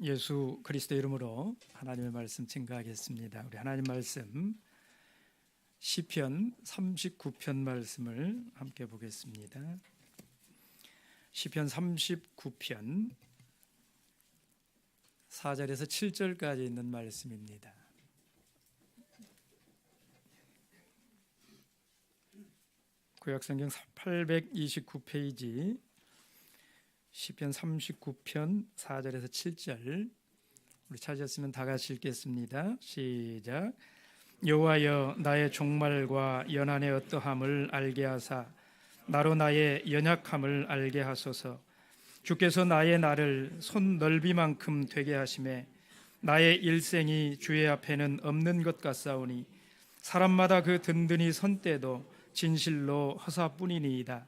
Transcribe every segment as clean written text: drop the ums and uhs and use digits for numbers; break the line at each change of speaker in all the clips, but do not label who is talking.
예수 그리스도 이름으로 하나님의 말씀 증거하겠습니다. 우리 하나님 말씀 시편 39편 말씀을 함께 보겠습니다. 시편 39편 4절에서 7절까지 있는 말씀입니다. 구약성경 829페이지 시편 39편 4절에서 7절 우리 찾으셨으면 다 같이 읽겠습니다. 시작. 여호와여, 나의 종말과 연한의 어떠함을 알게 하사 나로 나의 연약함을 알게 하소서. 주께서 나의 날을 손 넓이만큼 되게 하시매 나의 일생이 주의 앞에는 없는 것 같사오니 사람마다 그 든든히 선 때도 진실로 허사뿐이니이다.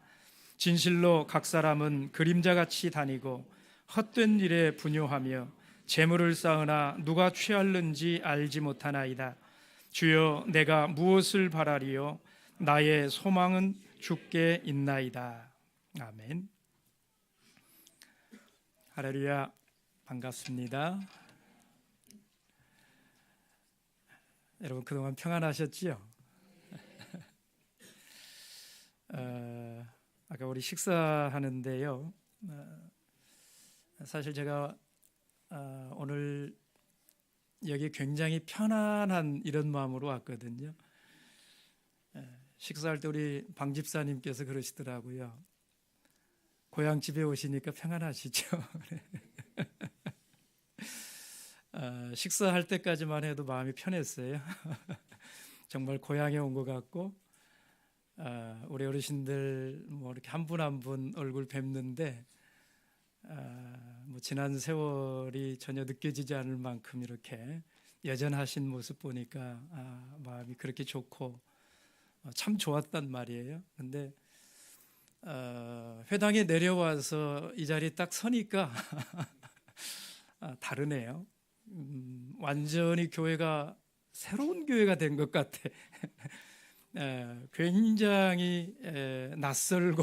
진실로 각 사람은 그림자같이 다니고 헛된 일에 분요하며 재물을 쌓으나 누가 취할는지 알지 못하나이다. 주여, 내가 무엇을 바라리요? 나의 소망은 주께 있나이다. 아멘. 할렐루야, 반갑습니다. 여러분 그동안 평안하셨지요? 아까 우리 식사하는데요, 사실 제가 오늘 여기 굉장히 편안한 이런 마음으로 왔거든요. 식사할 때 우리 방 집사님께서 그러시더라고요. 고향집에 오시니까 평안하시죠? 식사할 때까지만 해도 마음이 편했어요. 정말 고향에 온 것 같고, 우리 어르신들 뭐 이렇게 한 분 한 분 얼굴 뵙는데 뭐 지난 세월이 전혀 느껴지지 않을 만큼 이렇게 여전하신 모습 보니까 마음이 그렇게 좋고 참 좋았단 말이에요. 근데 회당에 내려와서 이 자리에 딱 서니까 다르네요. 완전히 교회가 새로운 교회가 된 것 같아. 굉장히 낯설고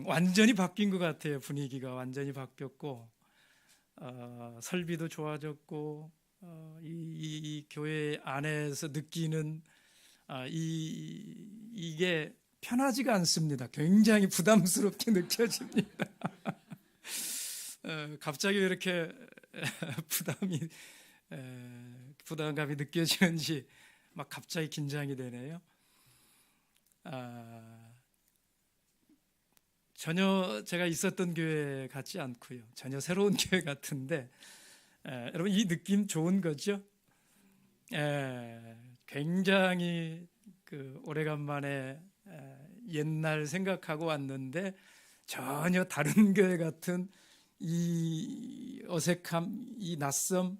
완전히 바뀐 것 같아요. 분위기가 완전히 바뀌었고 설비도 좋아졌고 이 교회 안에서 느끼는 이게 편하지가 않습니다. 굉장히 부담스럽게 느껴집니다. 갑자기 왜 이렇게 부담감이 느껴지는지 막 갑자기 긴장이 되네요. 전혀 제가 있었던 교회 같지 않고요. 전혀 새로운 교회 같은데 여러분 이 느낌 좋은 거죠? 굉장히 오래간만에 옛날 생각하고 왔는데 전혀 다른 교회 같은 이 어색함, 이 낯섦,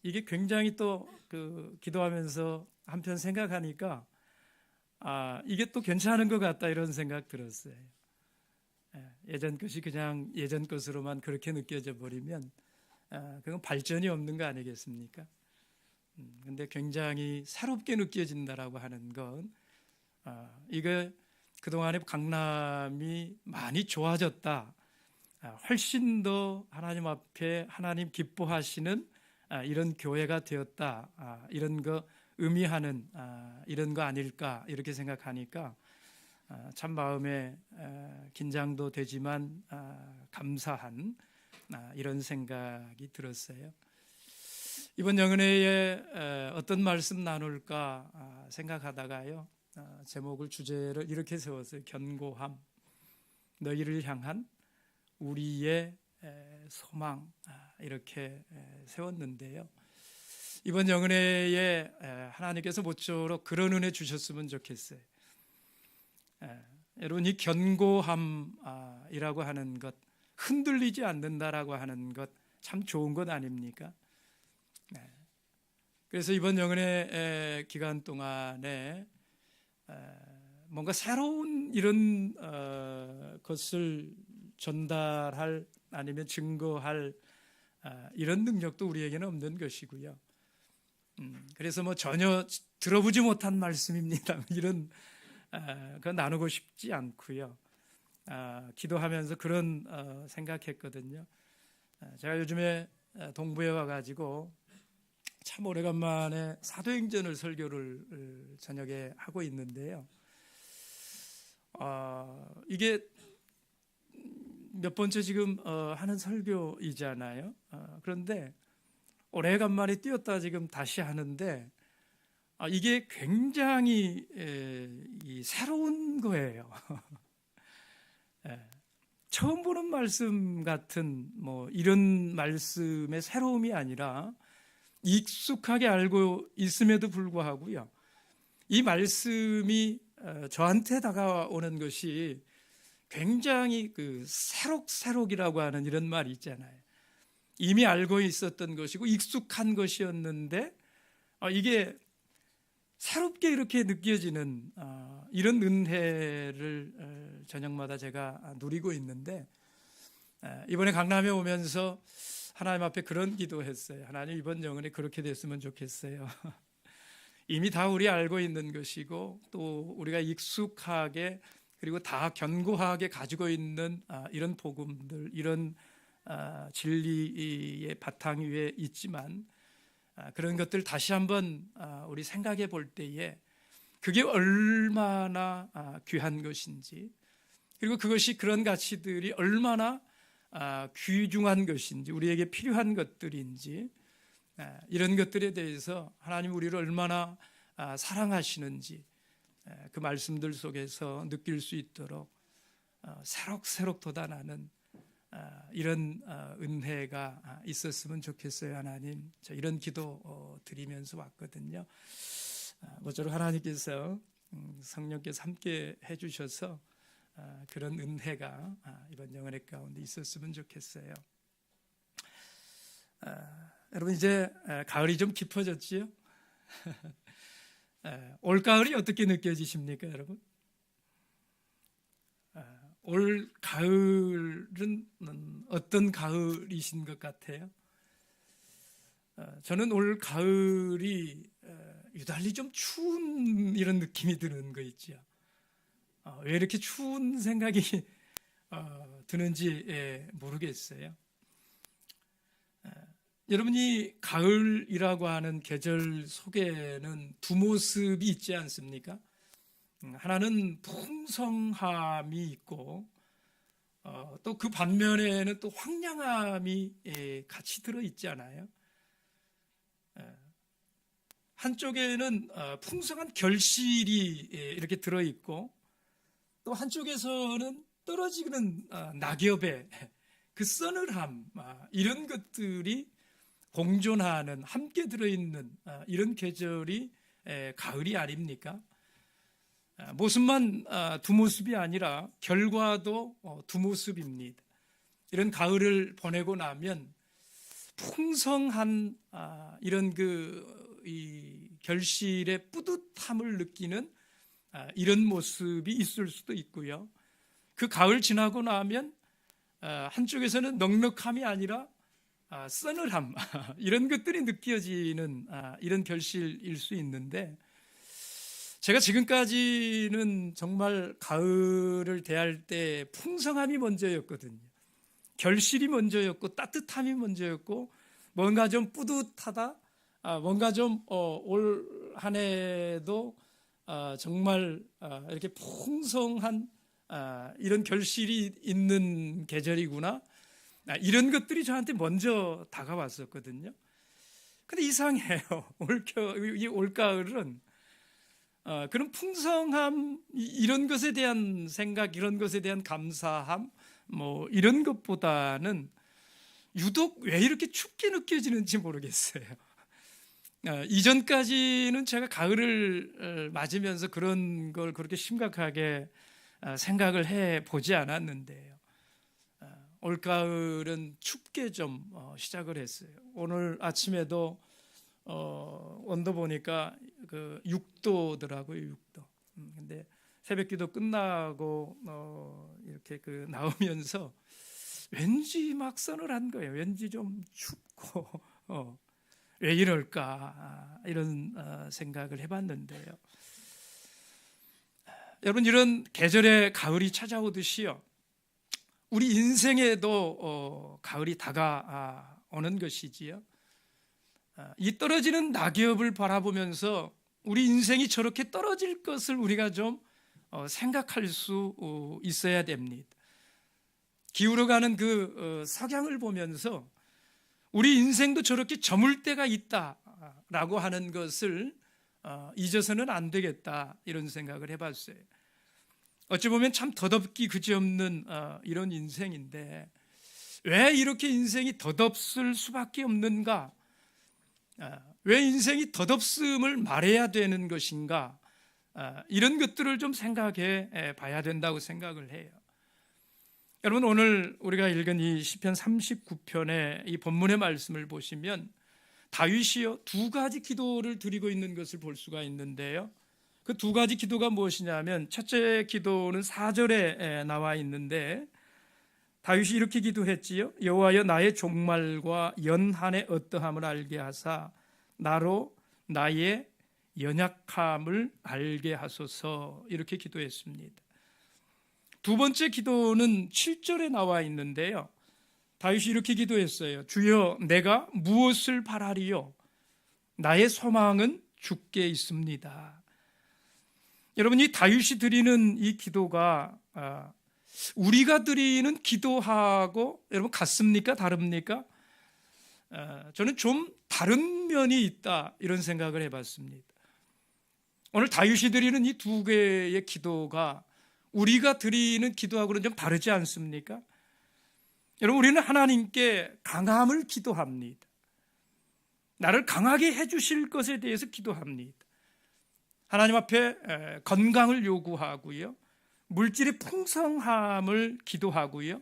이게 굉장히 또 기도하면서 한편 생각하니까 이게 또 괜찮은 것 같다 이런 생각 들었어요. 예전 것이 그냥 예전 것으로만 그렇게 느껴져 버리면 그건 발전이 없는 거 아니겠습니까? 근데 굉장히 새롭게 느껴진다라고 하는 건 이게 그동안에 강남이 많이 좋아졌다, 훨씬 더 하나님 앞에 하나님 기뻐하시는 이런 교회가 되었다, 이런 거 의미하는 이런 거 아닐까 이렇게 생각하니까 참 마음에 긴장도 되지만 감사한 이런 생각이 들었어요. 이번 영은혜에 어떤 말씀 나눌까 생각하다가요, 제목을 주제를 이렇게 세웠어요. 견고함, 너희를 향한 우리의 소망, 이렇게 세웠는데요, 이번 영은혜에 하나님께서 모쪼록 그런 은혜 주셨으면 좋겠어요. 여러분 이 견고함이라고 하는 것, 흔들리지 않는다라고 하는 것 참 좋은 것 아닙니까? 그래서 이번 영은혜 기간 동안에 뭔가 새로운 이런 것을 전달할 아니면 증거할 이런 능력도 우리에게는 없는 것이고요. 그래서 뭐 전혀 들어보지 못한 말씀입니다. 이런 그 나누고 싶지 않고요. 기도하면서 그런 생각했거든요. 제가 요즘에 동부에 와가지고 참 오래간만에 사도행전을 설교를 저녁에 하고 있는데요. 이게 몇 번째 지금 하는 설교이잖아요. 그런데 오래간만에 뛰었다 지금 다시 하는데 이게 굉장히 새로운 거예요. 처음 보는 말씀 같은 뭐 이런 말씀의 새로움이 아니라 익숙하게 알고 있음에도 불구하고요, 이 말씀이 저한테 다가오는 것이 굉장히 그 새록새록이라고 하는 이런 말이 있잖아요. 이미 알고 있었던 것이고 익숙한 것이었는데 이게 새롭게 이렇게 느껴지는 이런 은혜를 저녁마다 제가 누리고 있는데, 이번에 강남에 오면서 하나님 앞에 그런 기도했어요. 하나님, 이번 영혼이 그렇게 됐으면 좋겠어요. 이미 다 우리 알고 있는 것이고 또 우리가 익숙하게 그리고 다 견고하게 가지고 있는 이런 복음들, 이런 진리의 바탕 위에 있지만 그런 것들 다시 한번 우리 생각해 볼 때에 그게 얼마나 귀한 것인지, 그리고 그것이 그런 가치들이 얼마나 귀중한 것인지, 우리에게 필요한 것들인지, 이런 것들에 대해서 하나님 우리를 얼마나 사랑하시는지 그 말씀들 속에서 느낄 수 있도록 새록새록 돋아나는 이런 은혜가 있었으면 좋겠어요. 하나님, 저 이런 기도 드리면서 왔거든요. 모쪼록 하나님께서 성령께서 함께 해주셔서 그런 은혜가 이번 영혼의 가운데 있었으면 좋겠어요. 여러분, 이제 가을이 좀 깊어졌지요? 올 가을이 어떻게 느껴지십니까, 여러분? 올 가을은 어떤 가을이신 것 같아요? 저는 올 가을이 유달리 좀 추운 이런 느낌이 드는 거 있죠. 왜 이렇게 추운 생각이 드는지 모르겠어요. 여러분이 가을이라고 하는 계절 속에는 두 모습이 있지 않습니까? 하나는 풍성함이 있고 또 그 반면에는 또 황량함이 같이 들어있지 않아요? 한쪽에는 풍성한 결실이 이렇게 들어있고 또 한쪽에서는 떨어지는 낙엽의 그 서늘함, 이런 것들이 공존하는, 함께 들어있는 이런 계절이 가을이 아닙니까? 모습만 두 모습이 아니라 결과도 두 모습입니다. 이런 가을을 보내고 나면 풍성한 이런 이 결실의 뿌듯함을 느끼는 이런 모습이 있을 수도 있고요. 그 가을 지나고 나면 한쪽에서는 넉넉함이 아니라 서늘함, 이런 것들이 느껴지는 이런 결실일 수 있는데, 제가 지금까지는 정말 가을을 대할 때 풍성함이 먼저였거든요. 결실이 먼저였고 따뜻함이 먼저였고 뭔가 좀 뿌듯하다, 뭔가 좀 올 한 해도 정말 이렇게 풍성한 이런 결실이 있는 계절이구나, 이런 것들이 저한테 먼저 다가왔었거든요. 근데 이상해요. 이 올가을은 그런 풍성함, 이런 것에 대한 생각, 이런 것에 대한 감사함, 뭐 이런 것보다는 유독 왜 이렇게 춥게 느껴지는지 모르겠어요. 이전까지는 제가 가을을 맞으면서 그런 걸 그렇게 심각하게 생각을 해보지 않았는데요. 올가을은 춥게 좀 시작을 했어요. 오늘 아침에도 온도 보니까 그 6도더라고요, 6도. 근데 새벽기도 끝나고 이렇게 그 나오면서 왠지 막 서늘한 거예요. 왠지 좀 춥고 왜 이럴까, 이런 생각을 해봤는데요. 여러분, 이런 계절의 가을이 찾아오듯이요, 우리 인생에도 가을이 다가오는 것이지요. 이 떨어지는 낙엽을 바라보면서 우리 인생이 저렇게 떨어질 것을 우리가 좀 생각할 수 있어야 됩니다. 기울어가는 그 석양을 보면서 우리 인생도 저렇게 저물 때가 있다라고 하는 것을 잊어서는 안 되겠다, 이런 생각을 해봤어요. 어찌 보면 참 덧없기 그지없는 이런 인생인데 왜 이렇게 인생이 덧없을 수밖에 없는가? 왜 인생이 덧없음을 말해야 되는 것인가? 이런 것들을 좀 생각해 봐야 된다고 생각을 해요. 여러분, 오늘 우리가 읽은 이 시편 39편의 이 본문의 말씀을 보시면 다윗이요, 두 가지 기도를 드리고 있는 것을 볼 수가 있는데요. 그 두 가지 기도가 무엇이냐면, 첫째 기도는 4절에 나와 있는데 다윗이 이렇게 기도했지요. 여호와여, 나의 종말과 연한의 어떠함을 알게 하사 나로 나의 연약함을 알게 하소서, 이렇게 기도했습니다. 두 번째 기도는 7절에 나와 있는데요. 다윗이 이렇게 기도했어요. 주여, 내가 무엇을 바라리요? 나의 소망은 주께 있습니다. 여러분, 이 다윗이 드리는 이 기도가 우리가 드리는 기도하고 여러분 같습니까? 다릅니까? 저는 좀 다른 면이 있다, 이런 생각을 해봤습니다. 오늘 다윗이 드리는 이 두 개의 기도가 우리가 드리는 기도하고는 좀 다르지 않습니까? 여러분, 우리는 하나님께 강함을 기도합니다. 나를 강하게 해주실 것에 대해서 기도합니다. 하나님 앞에 건강을 요구하고요, 물질의 풍성함을 기도하고요,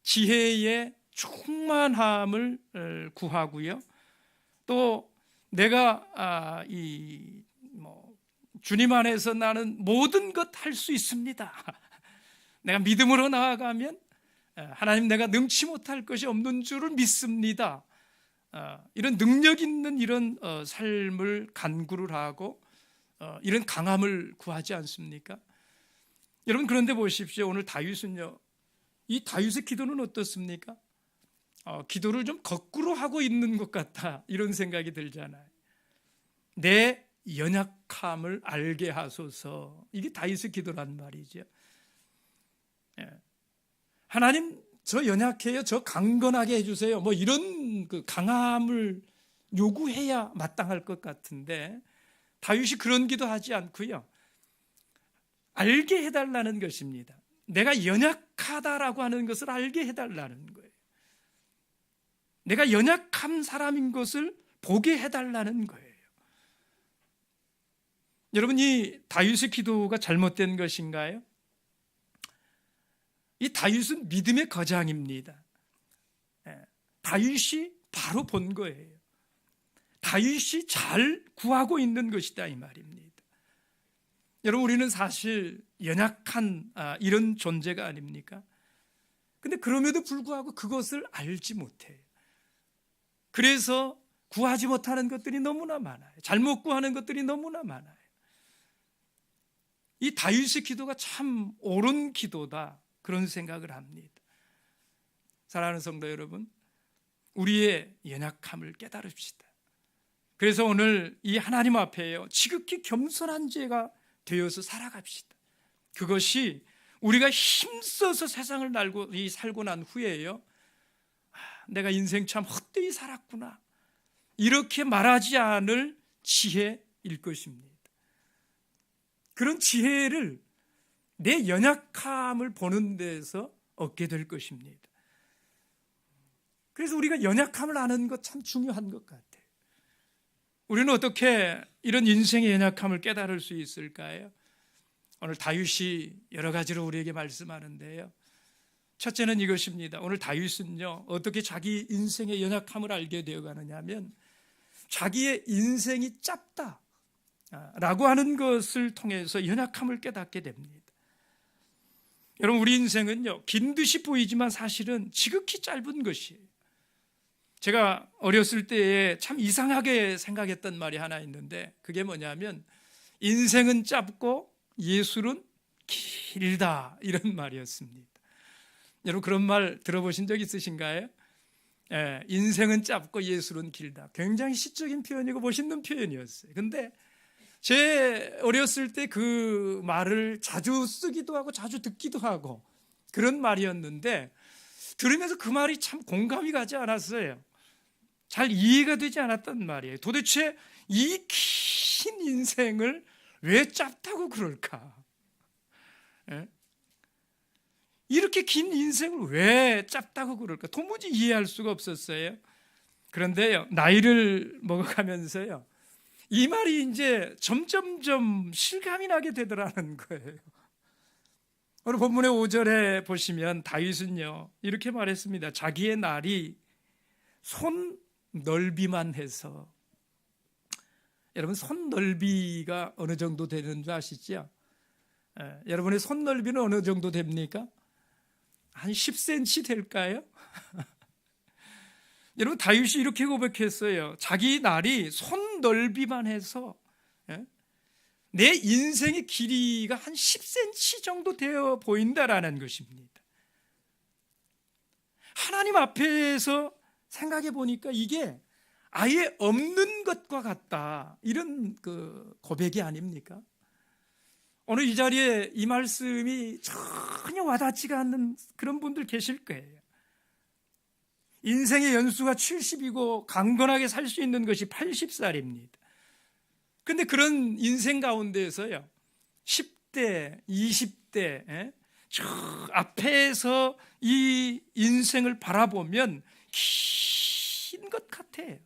지혜의 충만함을 구하고요, 또 내가 주님 안에서 나는 모든 것 할 수 있습니다. 내가 믿음으로 나아가면 하나님, 내가 능치 못할 것이 없는 줄을 믿습니다. 이런 능력 있는 이런 삶을 간구를 하고 이런 강함을 구하지 않습니까? 여러분, 그런데 보십시오. 오늘 다윗은요, 이 다윗의 기도는 어떻습니까? 기도를 좀 거꾸로 하고 있는 것 같다, 이런 생각이 들잖아요. 내 연약함을 알게 하소서, 이게 다윗의 기도란 말이죠. 하나님, 저 연약해요, 저 강건하게 해주세요, 뭐 이런 그 강함을 요구해야 마땅할 것 같은데 다윗이 그런 기도하지 않고요, 알게 해달라는 것입니다. 내가 연약하다라고 하는 것을 알게 해달라는 거예요. 내가 연약한 사람인 것을 보게 해달라는 거예요. 여러분, 이 다윗의 기도가 잘못된 것인가요? 이 다윗은 믿음의 거장입니다. 다윗이 바로 본 거예요. 다윗이 잘 구하고 있는 것이다, 이 말입니다. 여러분, 우리는 사실 연약한 이런 존재가 아닙니까? 근데 그럼에도 불구하고 그것을 알지 못해요. 그래서 구하지 못하는 것들이 너무나 많아요. 잘못 구하는 것들이 너무나 많아요. 이 다윗의 기도가 참 옳은 기도다, 그런 생각을 합니다. 사랑하는 성도 여러분, 우리의 연약함을 깨달읍시다. 그래서 오늘 이 하나님 앞에요, 지극히 겸손한 죄가 되어서 살아갑시다. 그것이 우리가 힘써서 세상을 살고 난 후에요, 내가 인생 참 헛되이 살았구나, 이렇게 말하지 않을 지혜일 것입니다. 그런 지혜를 내 연약함을 보는 데서 얻게 될 것입니다. 그래서 우리가 연약함을 아는 것 참 중요한 것 같아요. 우리는 어떻게 이런 인생의 연약함을 깨달을 수 있을까요? 오늘 다윗이 여러 가지로 우리에게 말씀하는데요, 첫째는 이것입니다. 오늘 다윗은요, 어떻게 자기 인생의 연약함을 알게 되어가느냐 하면 자기의 인생이 짧다 라고 하는 것을 통해서 연약함을 깨닫게 됩니다. 여러분, 우리 인생은요, 긴 듯이 보이지만 사실은 지극히 짧은 것이에요. 제가 어렸을 때에 참 이상하게 생각했던 말이 하나 있는데, 그게 뭐냐면 인생은 짧고 예술은 길다, 이런 말이었습니다. 여러분 그런 말 들어보신 적 있으신가요? 인생은 짧고 예술은 길다. 굉장히 시적인 표현이고 멋있는 표현이었어요. 근데 제 어렸을 때 그 말을 자주 쓰기도 하고 자주 듣기도 하고 그런 말이었는데, 들으면서 그 말이 참 공감이 가지 않았어요. 잘 이해가 되지 않았단 말이에요. 도대체 이 긴 인생을 왜 짧다고 그럴까? 이렇게 긴 인생을 왜 짧다고 그럴까? 도무지 이해할 수가 없었어요. 그런데요, 나이를 먹어가면서요, 이 말이 이제 점점점 실감이 나게 되더라는 거예요. 오늘 본문의 5절에 보시면 다윗은요, 이렇게 말했습니다. 자기의 날이 손 넓이만 해서. 여러분, 손 넓이가 어느 정도 되는 줄 아시죠? 여러분의 손 넓이는 어느 정도 됩니까? 한 10cm 될까요? 여러분, 다윗이 이렇게 고백했어요. 자기 날이 손 넓이만 해서 내 인생의 길이가 한 10cm 정도 되어 보인다라는 것입니다. 하나님 앞에서 생각해 보니까 이게 아예 없는 것과 같다, 이런 그 고백이 아닙니까? 오늘 이 자리에 이 말씀이 전혀 와닿지가 않는 그런 분들 계실 거예요. 인생의 연수가 70이고 강건하게 살 수 있는 것이 80살입니다. 근데 그런 인생 가운데에서요, 10대, 20대 저 앞에서 이 인생을 바라보면 긴 것 같아요.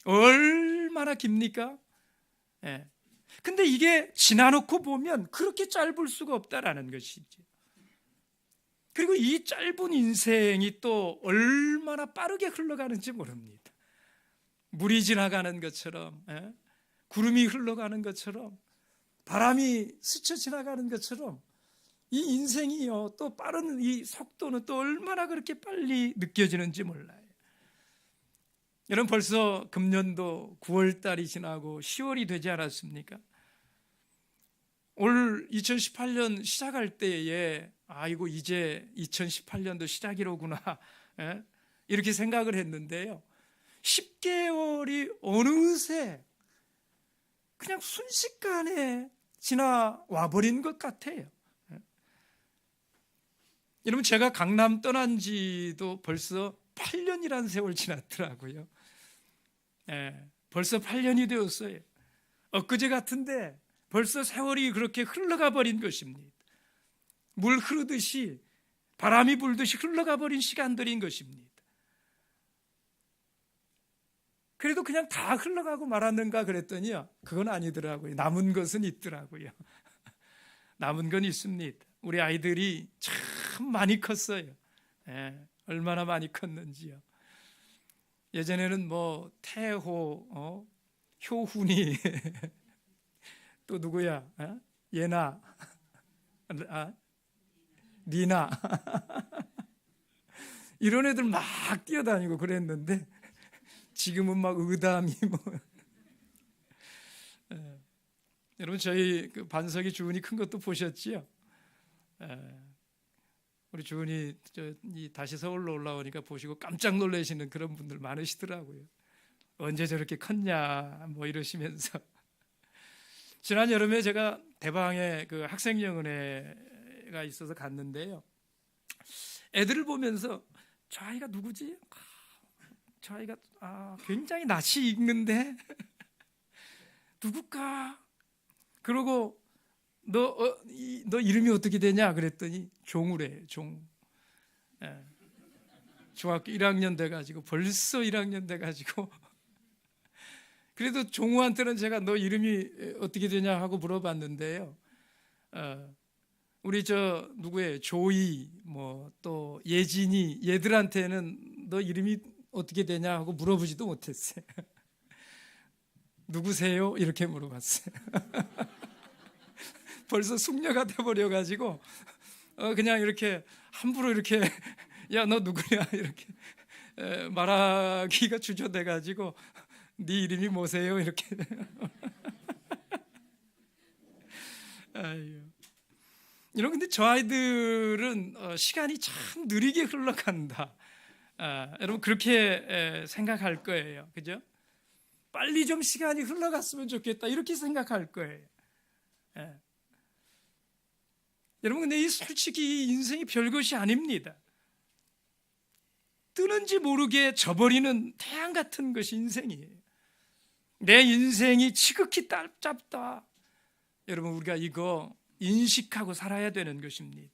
얼마나 깁니까? 근데 이게 지나놓고 보면 그렇게 짧을 수가 없다라는 것이죠. 그리고 이 짧은 인생이 또 얼마나 빠르게 흘러가는지 모릅니다. 물이 지나가는 것처럼, 구름이 흘러가는 것처럼, 바람이 스쳐 지나가는 것처럼 이 인생이요, 또 빠른 이 속도는 또 얼마나 그렇게 빨리 느껴지는지 몰라요. 여러분, 벌써 금년도 9월달이 지나고 10월이 되지 않았습니까? 올 2018년 시작할 때에 아이고 이제 2018년도 시작이로구나, 이렇게 생각을 했는데요, 10개월이 어느새 그냥 순식간에 지나와 버린 것 같아요. 여러분, 제가 강남 떠난 지도 벌써 8년이라는 세월 지났더라고요. 벌써 8년이 되었어요. 엊그제 같은데 벌써 세월이 그렇게 흘러가 버린 것입니다. 물 흐르듯이, 바람이 불듯이 흘러가 버린 시간들인 것입니다. 그래도 그냥 다 흘러가고 말았는가 그랬더니요, 그건 아니더라고요. 남은 것은 있더라고요. 남은 건 있습니다. 우리 아이들이 참 많이 컸어요. 얼마나 많이 컸는지요. 예전에는 뭐 태호, 효훈이 또 누구야? 예나, 니나 이런 애들 막 뛰어다니고 그랬는데 지금은 막 의담이 뭐. 여러분, 저희 그 반석이 주은이 큰 것도 보셨지요? 우리 주은이 다시 서울로 올라오니까 보시고 깜짝 놀라시는 그런 분들 많으시더라고요. 언제 저렇게 컸냐 뭐 이러시면서. 지난 여름에 제가 대방에 그 학생영은회가 있어서 갔는데요, 애들을 보면서 저 아이가 누구지? 저 아이가 굉장히 낯이 익는데 누굴까? 그러고 너 이름이 어떻게 되냐 그랬더니 종우래. 종. 중학교 1학년 돼가지고, 벌써 1학년 돼가지고. 그래도 종우한테는 제가 너 이름이 어떻게 되냐 하고 물어봤는데요, 우리 누구예요? 조이, 뭐 또 예진이, 얘들한테는 너 이름이 어떻게 되냐 하고 물어보지도 못했어요. 누구세요? 이렇게 물어봤어요. 벌써 숙녀가 돼버려가지고 그냥 이렇게 함부로 이렇게 야 너 누구냐 이렇게 말하기가 주저돼가지고 네 이름이 뭐세요? 이렇게. 여러분, 근데 저 아이들은 시간이 참 느리게 흘러간다. 여러분 그렇게 생각할 거예요. 그죠? 빨리 좀 시간이 흘러갔으면 좋겠다. 이렇게 생각할 거예요. 여러분, 근데 이 솔직히 인생이 별것이 아닙니다. 뜨는지 모르게 져버리는 태양 같은 것이 인생이에요. 내 인생이 지극히 짧다. 여러분, 우리가 이거 인식하고 살아야 되는 것입니다.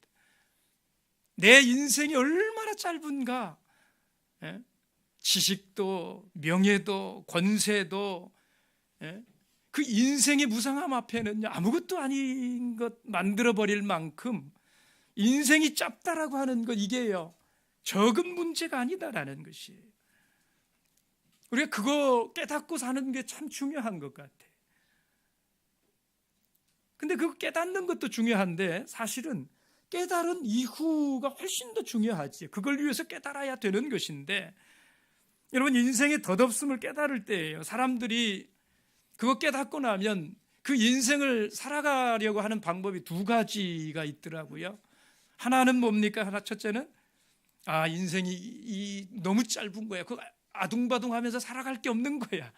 내 인생이 얼마나 짧은가. 지식도 명예도 권세도 그 인생의 무상함 앞에는 아무것도 아닌 것 만들어버릴 만큼 인생이 짧다라고 하는 것, 이게요 적은 문제가 아니다라는 것이에요. 우리가 그거 깨닫고 사는 게 참 중요한 것 같아요. 근데 그거 깨닫는 것도 중요한데 사실은 깨달은 이후가 훨씬 더 중요하지. 그걸 위해서 깨달아야 되는 것인데, 여러분, 인생의 덧없음을 깨달을 때예요. 사람들이 그거 깨닫고 나면 그 인생을 살아가려고 하는 방법이 두 가지가 있더라고요. 하나는 뭡니까? 첫째는 인생이 너무 짧은 거야. 그 아둥바둥하면서 살아갈 게 없는 거야.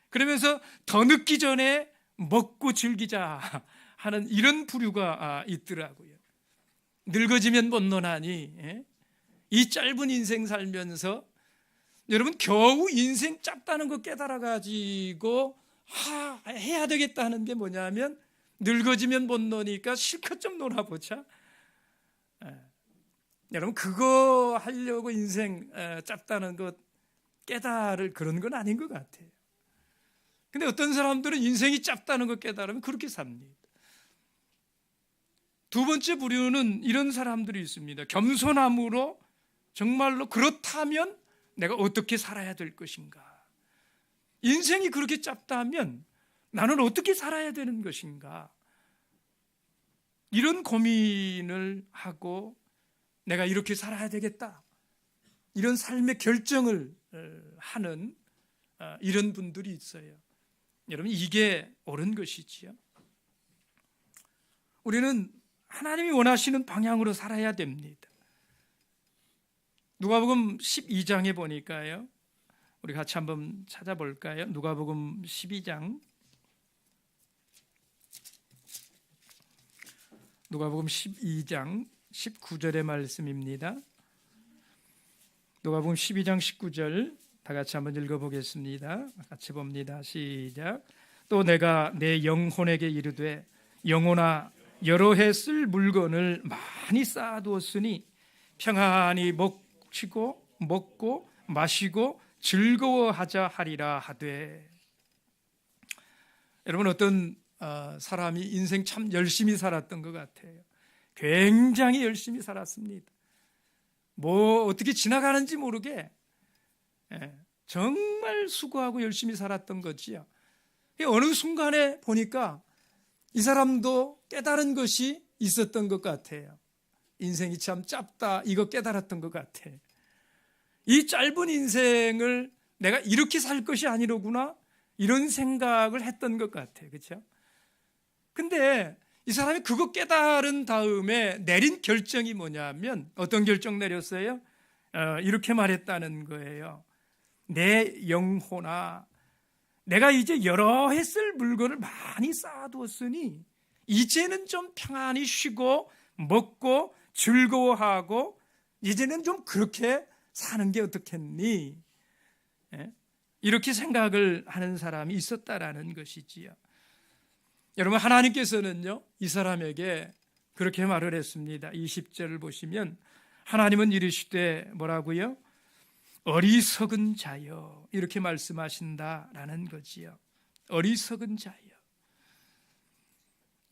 그러면서 더 늦기 전에 먹고 즐기자 하는 이런 부류가 있더라고요. 늙어지면 못 노나니 이 짧은 인생 살면서 여러분 겨우 인생 짧다는 거 깨달아가지고 해야 되겠다 하는 게 뭐냐면, 늙어지면 못 노니까 실컷 좀 놀아보자. 여러분, 그거 하려고 인생 짧다는 것 깨달을 그런 건 아닌 것 같아요. 근데 어떤 사람들은 인생이 짧다는 거 깨달으면 그렇게 삽니다. 두 번째 부류는 이런 사람들이 있습니다. 겸손함으로 정말로 그렇다면 내가 어떻게 살아야 될 것인가, 인생이 그렇게 짧다면 나는 어떻게 살아야 되는 것인가, 이런 고민을 하고 내가 이렇게 살아야 되겠다, 이런 삶의 결정을 하는 이런 분들이 있어요. 여러분, 이게 옳은 것이지요. 우리는 하나님이 원하시는 방향으로 살아야 됩니다. 누가복음 12장에 보니까요, 우리 같이 한번 찾아볼까요? 누가복음 12장, 누가복음 12장 19절의 말씀입니다. 누가복음 12장 19절 다 같이 한번 읽어보겠습니다. 같이 봅니다. 시작. 또 내가 내 영혼에게 이르되, 영혼아, 여러 해 쓸 물건을 많이 쌓아두었으니 평안히 먹고 마시고 즐거워하자 하리라 하되. 여러분, 어떤 사람이 인생 참 열심히 살았던 것 같아요. 굉장히 열심히 살았습니다. 뭐 어떻게 지나가는지 모르게 정말 수고하고 열심히 살았던 거지요. 어느 순간에 보니까 이 사람도 깨달은 것이 있었던 것 같아요. 인생이 참 짧다, 이거 깨달았던 것 같아요. 이 짧은 인생을 내가 이렇게 살 것이 아니로구나, 이런 생각을 했던 것 같아요. 그렇죠? 근데 이 사람이 그거 깨달은 다음에 내린 결정이 뭐냐면, 어떤 결정 내렸어요? 이렇게 말했다는 거예요. 내 영혼아, 내가 이제 여러 해 쓸 물건을 많이 쌓아두었으니 이제는 좀 평안히 쉬고 먹고 즐거워하고 이제는 좀 그렇게 사는 게 어떻겠니? 이렇게 생각을 하는 사람이 있었다라는 것이지요. 여러분, 하나님께서는요, 이 사람에게 그렇게 말을 했습니다. 20절을 보시면 하나님은 이르시되 뭐라고요? 어리석은 자여, 이렇게 말씀하신다라는 거지요. 어리석은 자여.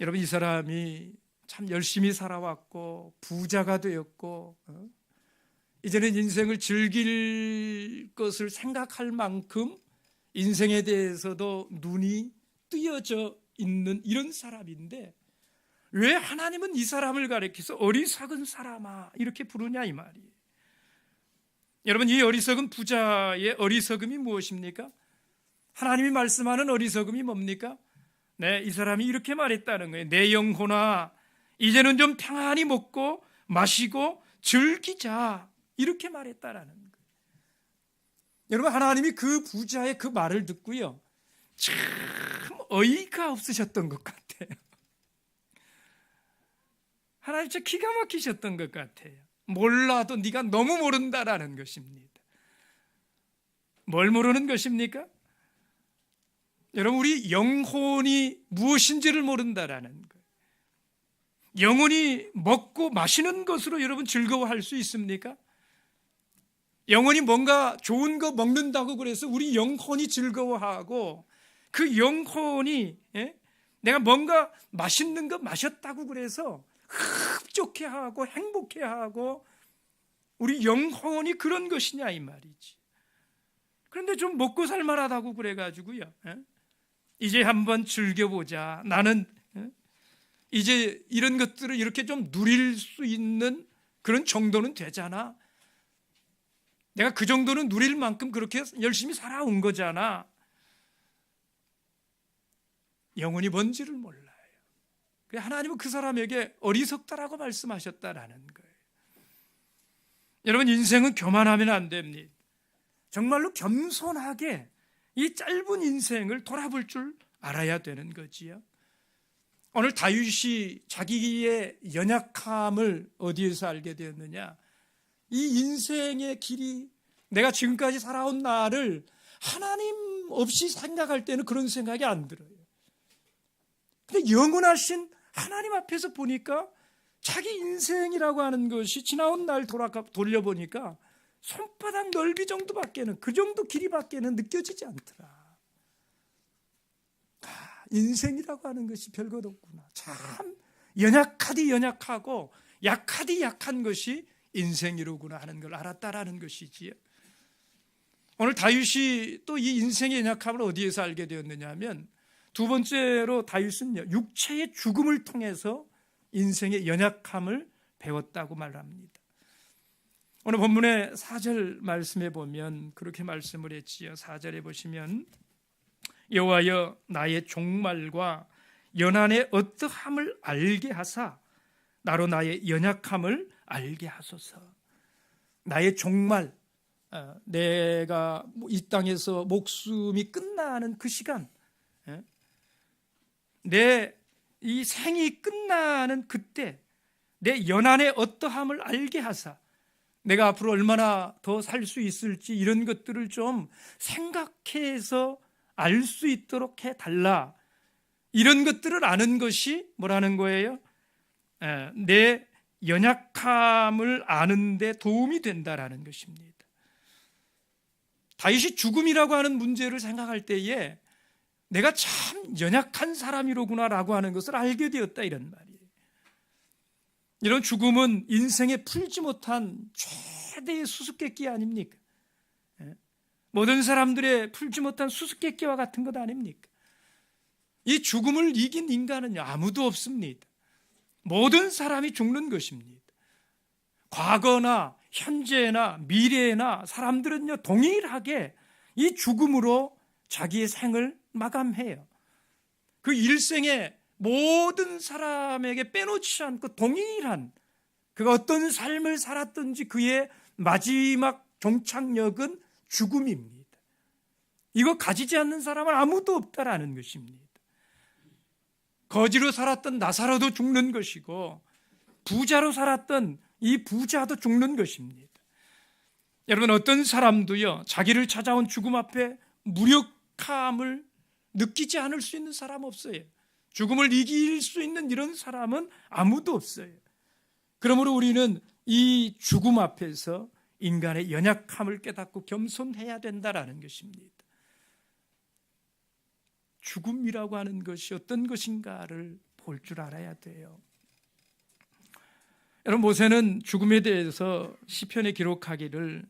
여러분, 이 사람이 참 열심히 살아왔고 부자가 되었고 이제는 인생을 즐길 것을 생각할 만큼 인생에 대해서도 눈이 뜨여져 있는 이런 사람인데, 왜 하나님은 이 사람을 가리켜서 어리석은 사람아 이렇게 부르냐 이 말이에요. 여러분, 이 어리석은 부자의 어리석음이 무엇입니까? 하나님이 말씀하는 어리석음이 뭡니까? 이 사람이 이렇게 말했다는 거예요. 내 영혼아, 이제는 좀 평안히 먹고 마시고 즐기자, 이렇게 말했다라는 거예요. 여러분, 하나님이 그 부자의 그 말을 듣고요, 참 어이가 없으셨던 것 같아요. 하나님 진짜 기가 막히셨던 것 같아요. 몰라도 네가 너무 모른다라는 것입니다. 뭘 모르는 것입니까? 여러분, 우리 영혼이 무엇인지를 모른다라는 거예요. 영혼이 먹고 마시는 것으로 여러분 즐거워할 수 있습니까? 영혼이 뭔가 좋은 거 먹는다고 그래서 우리 영혼이 즐거워하고, 그 영혼이 내가 뭔가 맛있는 거 마셨다고 그래서 흡족해하고 행복해하고 우리 영혼이 그런 것이냐 이 말이지. 그런데 좀 먹고 살만하다고 그래가지고요, 이제 한번 즐겨보자, 나는 이제 이런 것들을 이렇게 좀 누릴 수 있는 그런 정도는 되잖아, 내가 그 정도는 누릴 만큼 그렇게 열심히 살아온 거잖아. 영혼이 뭔지를 몰라요. 하나님은 그 사람에게 어리석다라고 말씀하셨다라는 거예요. 여러분, 인생은 교만하면 안 됩니다. 정말로 겸손하게 이 짧은 인생을 돌아볼 줄 알아야 되는 거지요. 오늘 다윗이 자기의 연약함을 어디에서 알게 되었느냐? 이 인생의 길이, 내가 지금까지 살아온 나를 하나님 없이 생각할 때는 그런 생각이 안 들어요. 근데 영원하신 하나님 앞에서 보니까 자기 인생이라고 하는 것이 지나온 날 돌려보니까 손바닥 넓이 정도밖에는, 그 정도 길이밖에는 느껴지지 않더라. 인생이라고 하는 것이 별것 없구나. 참 연약하디 연약하고 약하디 약한 것이 인생이로구나 하는 걸 알았다라는 것이지요. 오늘 다윗이 또 이 인생의 연약함을 어디에서 알게 되었느냐 하면, 두 번째로 다윗은요, 육체의 죽음을 통해서 인생의 연약함을 배웠다고 말합니다. 오늘 본문의 4절 말씀에 보면 그렇게 말씀을 했지요. 4절에 보시면, 여호와여 나의 종말과 연한의 어떠함을 알게 하사 나로 나의 연약함을 알게 하소서. 나의 종말, 내가 이 땅에서 목숨이 끝나는 그 시간, 내 이 생이 끝나는 그때 내 연한의 어떠함을 알게 하사 내가 앞으로 얼마나 더 살 수 있을지 이런 것들을 좀 생각해서 알 수 있도록 해달라. 이런 것들을 아는 것이 뭐라는 거예요? 내 연약함을 아는 데 도움이 된다라는 것입니다. 다윗이 죽음이라고 하는 문제를 생각할 때에 내가 참 연약한 사람이로구나라고 하는 것을 알게 되었다, 이런 말이에요. 이런 죽음은 인생에 풀지 못한 최대의 수수께끼 아닙니까? 모든 사람들의 풀지 못한 수수께끼와 같은 것 아닙니까? 이 죽음을 이긴 인간은 아무도 없습니다. 모든 사람이 죽는 것입니다. 과거나 현재나 미래나 사람들은요, 동일하게 이 죽음으로 자기의 생을 마감해요. 그 일생에 모든 사람에게 빼놓지 않고 동일한, 그가 어떤 삶을 살았든지 그의 마지막 종착역은 죽음입니다. 이거 가지지 않는 사람은 아무도 없다라는 것입니다. 거지로 살았던 나사로도 죽는 것이고, 부자로 살았던 이 부자도 죽는 것입니다. 여러분, 어떤 사람도요, 자기를 찾아온 죽음 앞에 무력함을 느끼지 않을 수 있는 사람 없어요. 죽음을 이길 수 있는 이런 사람은 아무도 없어요. 그러므로 우리는 이 죽음 앞에서 인간의 연약함을 깨닫고 겸손해야 된다라는 것입니다. 죽음이라고 하는 것이 어떤 것인가를 볼 줄 알아야 돼요. 여러분, 모세는 죽음에 대해서 시편에 기록하기를,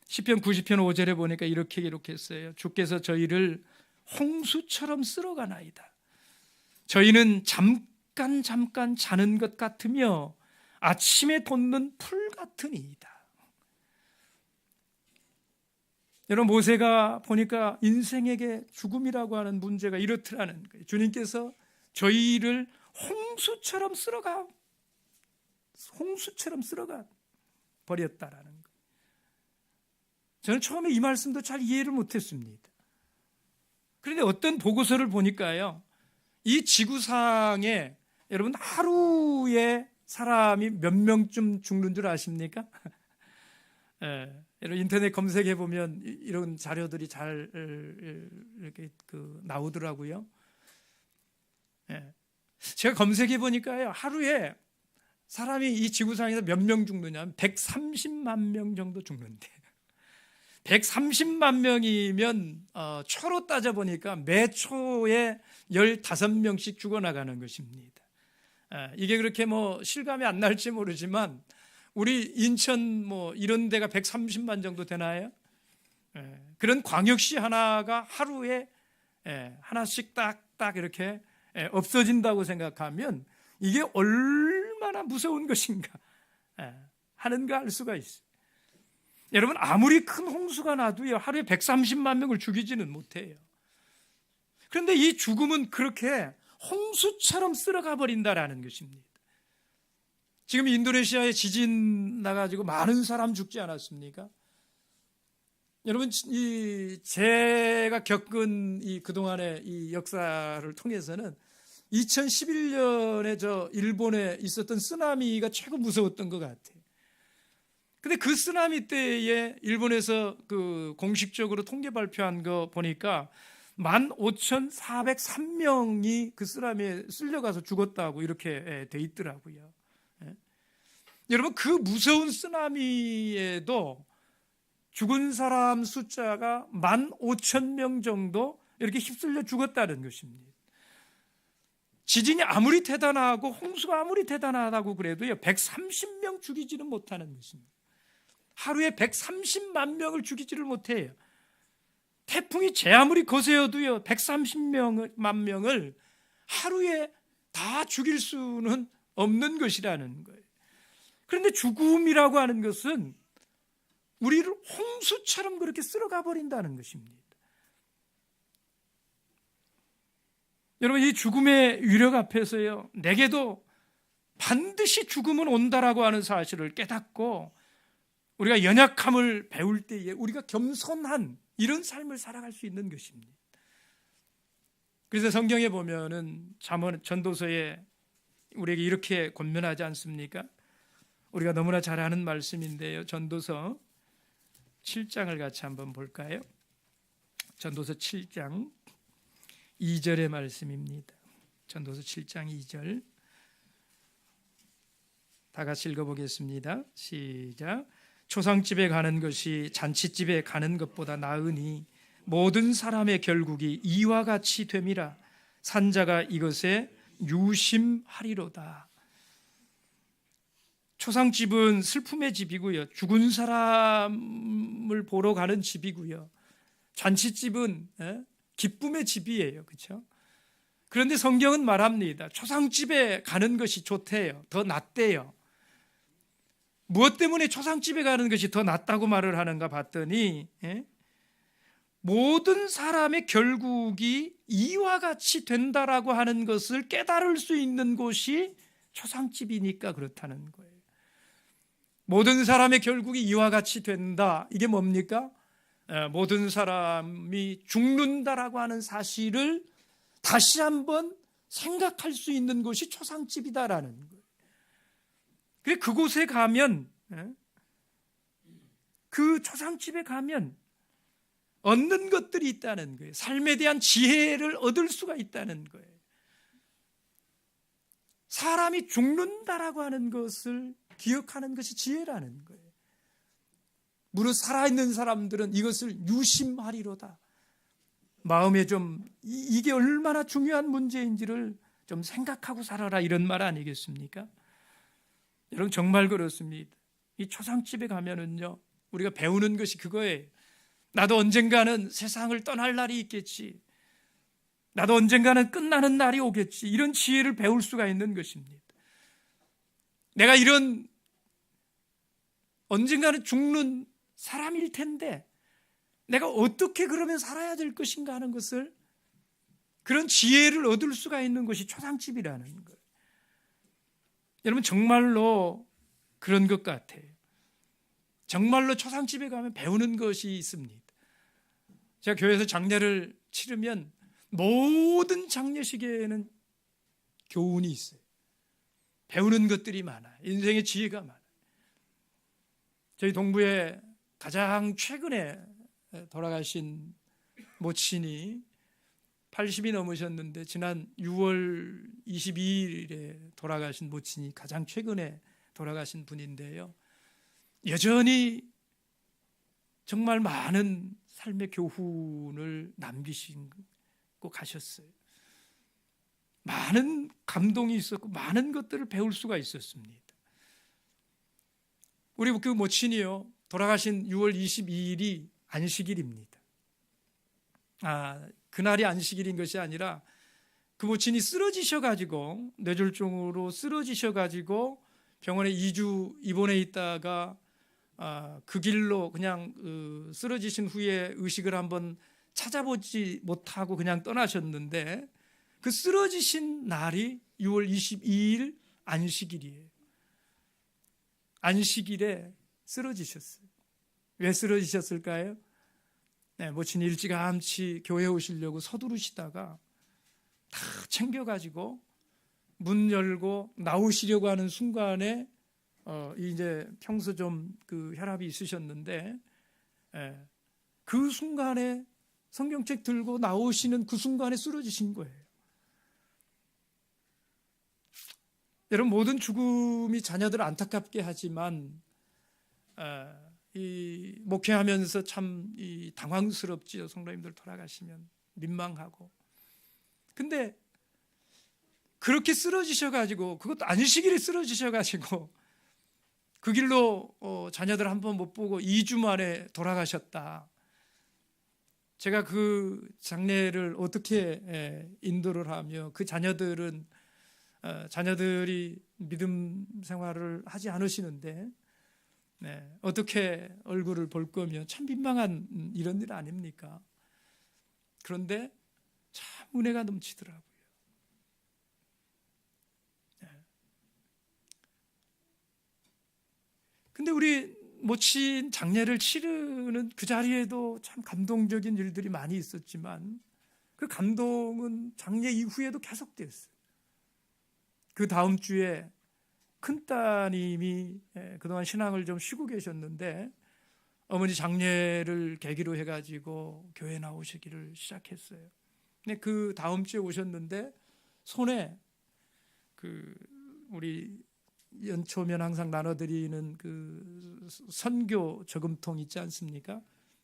시편 90편 5절에 보니까 이렇게 기록했어요. 주께서 저희를 홍수처럼 쓸어가나이다. 저희는 잠깐 자는 것 같으며 아침에 돋는 풀 같으니이다. 여러분, 모세가 보니까 인생에게 죽음이라고 하는 문제가 이렇더라는 거예요. 주님께서 저희를 홍수처럼 쓸어가 버렸다라는 거. 저는 처음에 이 말씀도 잘 이해를 못했습니다. 그런데 어떤 보고서를 보니까요, 이 지구상에 여러분 하루에 사람이 몇 명쯤 죽는 줄 아십니까? 여러분 인터넷 검색해 보면 이런 자료들이 잘 이렇게 나오더라고요. 제가 검색해 보니까요, 하루에 사람이 이 지구상에서 몇 명 죽느냐, 130만 명 정도 죽는데, 130만 명이면 초로 따져보니까 매 초에 15명씩 죽어나가는 것입니다. 이게 그렇게 실감이 안 날지 모르지만 우리 인천 이런 데가 130만 정도 되나요? 그런 광역시 하나가 하루에 하나씩 딱딱 이렇게 없어진다고 생각하면 이게 얼마나 무서운 것인가 하는가 알 수가 있어요. 여러분, 아무리 큰 홍수가 나도요, 하루에 130만 명을 죽이지는 못해요. 그런데 이 죽음은 그렇게 홍수처럼 쓸어가 버린다라는 것입니다. 지금 인도네시아에 지진 나가지고 많은 사람 죽지 않았습니까? 여러분, 제가 겪은 그동안의 이 역사를 통해서는 2011년에 일본에 있었던 쓰나미가 최고 무서웠던 것 같아요. 근데 그 쓰나미 때에 일본에서 공식적으로 통계 발표한 거 보니까 15,403명이 그 쓰나미에 쓸려가서 죽었다고 이렇게 돼 있더라고요. 여러분, 그 무서운 쓰나미에도 죽은 사람 숫자가 15,000명 정도 이렇게 휩쓸려 죽었다는 것입니다. 지진이 아무리 대단하고 홍수가 아무리 대단하다고 그래도요, 130명 죽이지는 못하는 것입니다. 하루에 130만 명을 죽이지를 못해요. 태풍이 제 아무리 거세어도요, 130만 명을 하루에 다 죽일 수는 없는 것이라는 거예요. 그런데 죽음이라고 하는 것은 우리를 홍수처럼 그렇게 쓸어가 버린다는 것입니다. 여러분, 이 죽음의 위력 앞에서요, 내게도 반드시 죽음은 온다라고 하는 사실을 깨닫고 우리가 연약함을 배울 때에 우리가 겸손한 이런 삶을 살아갈 수 있는 것입니다. 그래서 성경에 보면은 전도서에 우리에게 이렇게 권면하지 않습니까? 우리가 너무나 잘 아는 말씀인데요, 전도서 7장을 같이 한번 볼까요? 전도서 7장 2절의 말씀입니다. 전도서 7장 2절 다 같이 읽어보겠습니다. 시작. 초상집에 가는 것이 잔치집에 가는 것보다 나으니 모든 사람의 결국이 이와 같이 됨이라. 산자가 이것에 유심하리로다. 초상집은 슬픔의 집이고요, 죽은 사람을 보러 가는 집이고요, 잔치집은 기쁨의 집이에요. 그렇죠? 그런데 성경은 말합니다. 초상집에 가는 것이 좋대요. 더 낫대요. 무엇 때문에 초상집에 가는 것이 더 낫다고 말을 하는가 봤더니 모든 사람의 결국이 이와 같이 된다라고 하는 것을 깨달을 수 있는 곳이 초상집이니까 그렇다는 거예요. 모든 사람의 결국이 이와 같이 된다. 이게 뭡니까? 모든 사람이 죽는다라고 하는 사실을 다시 한번 생각할 수 있는 곳이 초상집이다라는 거예요. 그래서 그곳에 가면, 그 초상집에 가면 얻는 것들이 있다는 거예요. 삶에 대한 지혜를 얻을 수가 있다는 거예요. 사람이 죽는다라고 하는 것을 기억하는 것이 지혜라는 거예요. 무릇 살아있는 사람들은 이것을 유심하리로다. 마음에 이게 얼마나 중요한 문제인지를 좀 생각하고 살아라, 이런 말 아니겠습니까? 여러분, 정말 그렇습니다. 이 초상집에 가면은요, 우리가 배우는 것이 그거예요. 나도 언젠가는 세상을 떠날 날이 있겠지. 나도 언젠가는 끝나는 날이 오겠지. 이런 지혜를 배울 수가 있는 것입니다. 내가 이런 언젠가는 죽는 사람일 텐데 내가 어떻게 그러면 살아야 될 것인가 하는 것을, 그런 지혜를 얻을 수가 있는 것이 초상집이라는 거예요. 여러분 정말로 그런 것 같아요. 정말로 초상집에 가면 배우는 것이 있습니다. 제가 교회에서 장례를 치르면 모든 장례식에는 교훈이 있어요. 배우는 것들이 많아요. 인생의 지혜가 많아요. 저희 동부에 가장 최근에 돌아가신 모친이 80이 넘으셨는데 지난 6월 22일에 돌아가신 모친이 가장 최근에 돌아가신 분인데요. 여전히 정말 많은 삶의 교훈을 남기시고 가셨어요. 많은 감동이 있었고 많은 것들을 배울 수가 있었습니다. 우리 그 모친이요, 돌아가신 6월 22일이 안식일입니다. 그날이 안식일인 것이 아니라 그 모친이 쓰러지셔가지고 뇌졸중으로 쓰러지셔가지고 병원에 2주 입원해 있다가 그 길로 그냥 쓰러지신 후에 의식을 한번 찾아보지 못하고 그냥 떠나셨는데 그 쓰러지신 날이 6월 22일 안식일이에요. 안식일에 쓰러지셨어요. 왜 쓰러지셨을까요? 네, 모친이 일찌감치 교회에 오시려고 서두르시다가 다 챙겨가지고 문 열고 나오시려고 하는 순간에 이제 평소 좀 그 혈압이 있으셨는데 그 순간에 성경책 들고 나오시는 그 순간에 쓰러지신 거예요. 여러분, 모든 죽음이 자녀들을 안타깝게 하지만 이 목회하면서 참 당황스럽지요. 성도님들 돌아가시면 민망하고. 근데 그렇게 쓰러지셔가지고, 그것도 안식일에 쓰러지셔가지고 그 길로 자녀들 한 번 못 보고 2주 만에 돌아가셨다. 제가 그 장례를 어떻게 인도를 하며 그 자녀들은 자녀들이 믿음 생활을 하지 않으시는데 어떻게 얼굴을 볼 거며 참 민망한 이런 일 아닙니까? 그런데 참 은혜가 넘치더라고요. 근데 우리 모친 장례를 치르는 그 자리에도 참 감동적인 일들이 많이 있었지만 그 감동은 장례 이후에도 계속됐어요. 그 다음 주에 큰따님이 그동안 신앙을 좀 쉬고 계셨는데 어머니 장례를 계기로 해가지고 교회 나오시기를 시작했어요. 근데 그 다음 주에 오셨는데 손에 그 우리 연초면 항상 나눠드리는 그 선교 저금통 있지 않습니까?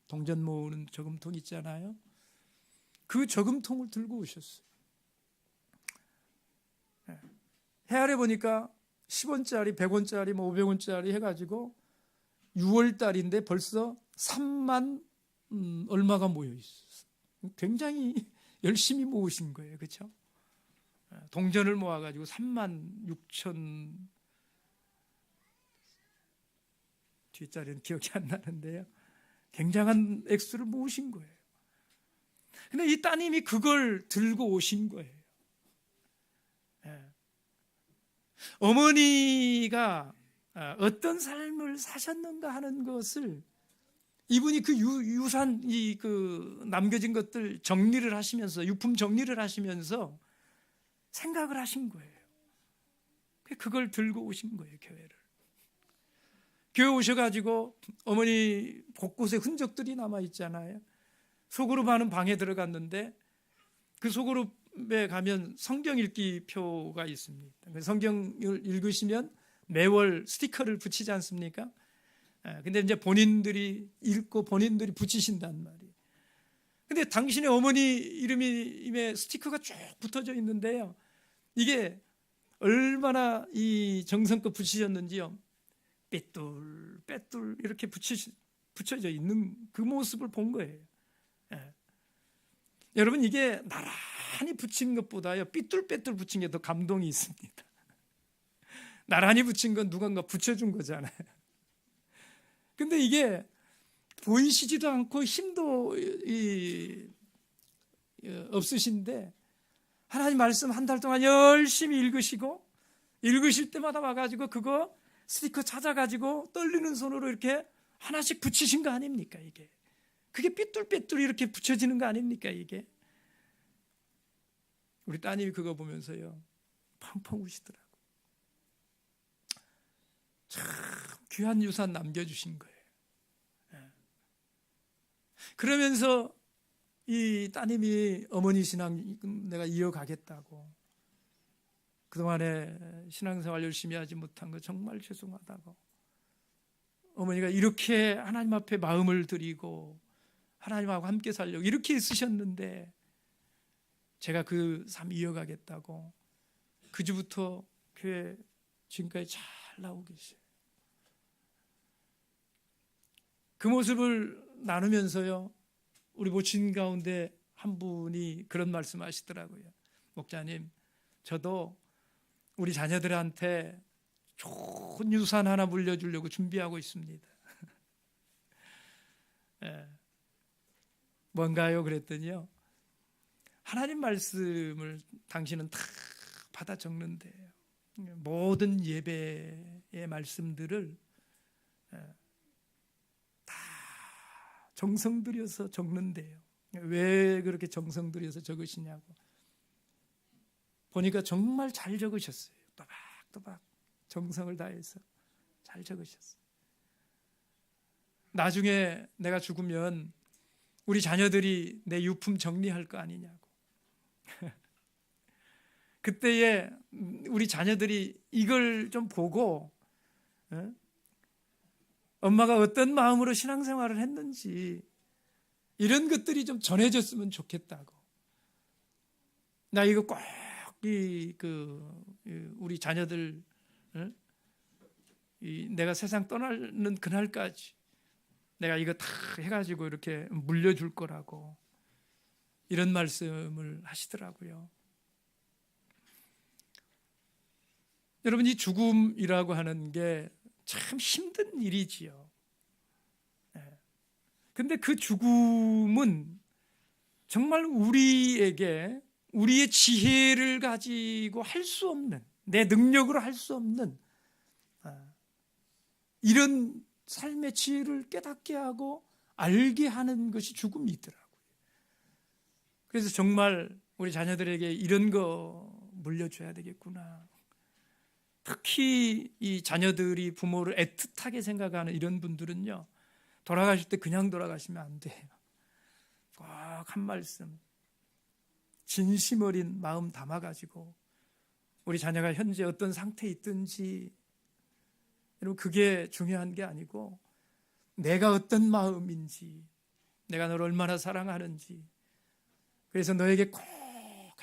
동전 모으는 저금통 있잖아요. 그 저금통을 들고 오셨어요. 헤아려 보니까 10원짜리, 100원짜리, 500원짜리 해가지고 6월 달인데 벌써 3만 얼마가 모여 있었어요. 굉장히 열심히 모으신 거예요, 그렇죠? 동전을 모아가지고 3만 6천 뒷자리는 기억이 안 나는데요. 굉장한 액수를 모으신 거예요. 근데 이 따님이 그걸 들고 오신 거예요. 어머니가 어떤 삶을 사셨는가 하는 것을 이분이 그 유산, 그 남겨진 것들 정리를 하시면서, 유품 정리를 하시면서 생각을 하신 거예요. 그걸 들고 오신 거예요, 교회를. 교회 오셔가지고 어머니 곳곳에 흔적들이 남아있잖아요. 소그룹하는 방에 들어갔는데 그 소그룹에 가면 성경 읽기 표가 있습니다. 성경을 읽으시면 매월 스티커를 붙이지 않습니까? 근데 이제 본인들이 읽고 본인들이 붙이신단 말이에요. 근데 당신의 어머니 이름에 스티커가 쭉 붙어져 있는데요. 이게 얼마나 이 정성껏 붙이셨는지요. 빼뚤 이렇게 붙여져 있는 그 모습을 본 거예요. 여러분, 이게 나란히 붙인 것보다요 삐뚤빼뚤 붙인 게 더 감동이 있습니다. 나란히 붙인 건 누군가 붙여준 거잖아요. 근데 이게 보이시지도 않고 힘도 없으신데 하나님 말씀 한 달 동안 열심히 읽으시고 읽으실 때마다 와가지고 그거 스티커 찾아가지고 떨리는 손으로 이렇게 하나씩 붙이신 거 아닙니까? 이게 그게 삐뚤빼뚤 이렇게 붙여지는 거 아닙니까? 이게 우리 따님이 그거 보면서요 펑펑 우시더라고. 참 귀한 유산 남겨주신 거예요. 그러면서 이 따님이 어머니 신앙 내가 이어가겠다고, 그동안에 신앙생활 열심히 하지 못한 거 정말 죄송하다고, 어머니가 이렇게 하나님 앞에 마음을 드리고 하나님하고 함께 살려고 이렇게 있으셨는데 제가 그 삶 이어가겠다고 그 주부터 교회 지금까지 잘 나오고 계세요. 그 모습을 나누면서요 우리 모친 가운데 한 분이 그런 말씀 하시더라고요. 목자님, 저도 우리 자녀들한테 좋은 유산 하나 물려주려고 준비하고 있습니다. 예. 뭔가요? 그랬더니요, 하나님 말씀을 당신은 다 받아 적는데요, 모든 예배의 말씀들을 다 정성 들여서 적는데요. 왜 그렇게 정성 들여서 적으시냐고 보니까 정말 잘 적으셨어요. 또박또박 정성을 다해서 잘 적으셨어요. 나중에 내가 죽으면 우리 자녀들이 내 유품 정리할 거 아니냐고. 그때에 우리 자녀들이 이걸 좀 보고 엄마가 어떤 마음으로 신앙생활을 했는지 이런 것들이 좀 전해졌으면 좋겠다고. 나 이거 꼭 우리 자녀들 내가 세상 떠나는 그날까지 내가 이거 다 해가지고 이렇게 물려줄 거라고 이런 말씀을 하시더라고요. 여러분, 이 죽음이라고 하는 게 참 힘든 일이지요. 근데 그 죽음은 정말 우리에게 우리의 지혜를 가지고 할 수 없는, 내 능력으로 할 수 없는 이런 삶의 지혜를 깨닫게 하고 알게 하는 것이 죽음이더라고요. 그래서 정말 우리 자녀들에게 이런 거 물려줘야 되겠구나. 특히 이 자녀들이 부모를 애틋하게 생각하는 이런 분들은요, 돌아가실 때 그냥 돌아가시면 안 돼요. 꼭 한 말씀, 진심 어린 마음 담아가지고 우리 자녀가 현재 어떤 상태에 있든지, 여러분 그게 중요한 게 아니고 내가 어떤 마음인지, 내가 너를 얼마나 사랑하는지, 그래서 너에게 꼭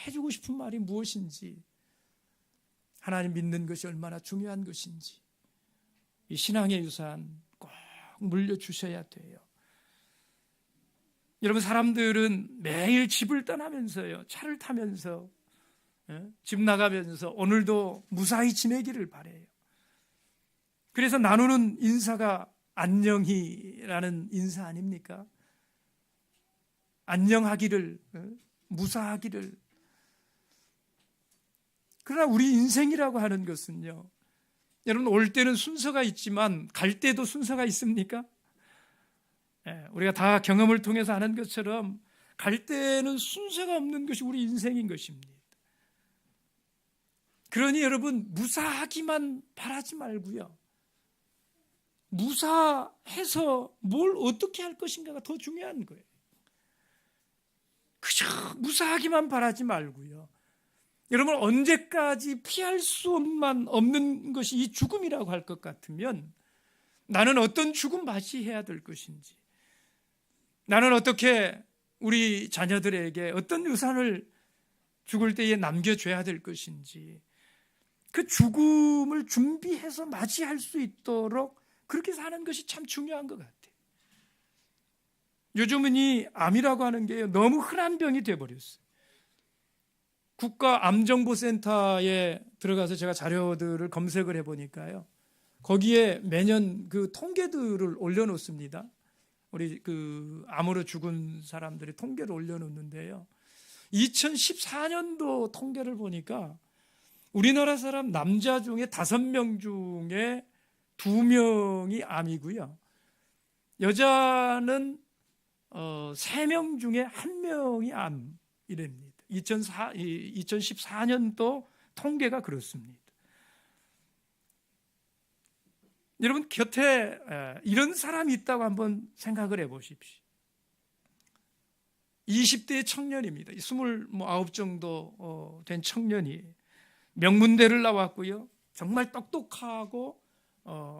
해주고 싶은 말이 무엇인지, 하나님 믿는 것이 얼마나 중요한 것인지, 이 신앙의 유산 꼭 물려주셔야 돼요. 여러분, 사람들은 매일 집을 떠나면서요, 차를 타면서 집 나가면서 오늘도 무사히 지내기를 바래요. 그래서 나누는 인사가 안녕히라는 인사 아닙니까? 안녕하기를, 무사하기를. 그러나 우리 인생이라고 하는 것은요, 여러분 올 때는 순서가 있지만 갈 때도 순서가 있습니까? 우리가 다 경험을 통해서 아는 것처럼 갈 때는 순서가 없는 것이 우리 인생인 것입니다. 그러니 여러분, 무사하기만 바라지 말고요, 무사해서 뭘 어떻게 할 것인가가 더 중요한 거예요. 그저 무사하기만 바라지 말고요, 여러분 언제까지 피할 수만 없는 것이 이 죽음이라고 할 것 같으면 나는 어떤 죽음 맞이해야 될 것인지, 나는 어떻게 우리 자녀들에게 어떤 유산을 죽을 때에 남겨줘야 될 것인지, 그 죽음을 준비해서 맞이할 수 있도록 그렇게 사는 것이 참 중요한 것 같아요. 요즘은 이 암이라고 하는 게 너무 흔한 병이 되어버렸어요. 국가암정보센터에 들어가서 제가 자료들을 검색을 해보니까요, 거기에 매년 그 통계들을 올려놓습니다. 우리 그 암으로 죽은 사람들의 통계를 올려놓는데요, 2014년도 통계를 보니까 우리나라 사람 남자 중에 5명 중에 2명이 암이고요. 여자는 3명 중에 1명이 암이랍니다. 2014년도 통계가 그렇습니다. 여러분 곁에 이런 사람이 있다고 한번 생각을 해보십시오. 20대의 청년입니다. 29 정도 된 청년이 명문대를 나왔고요. 정말 똑똑하고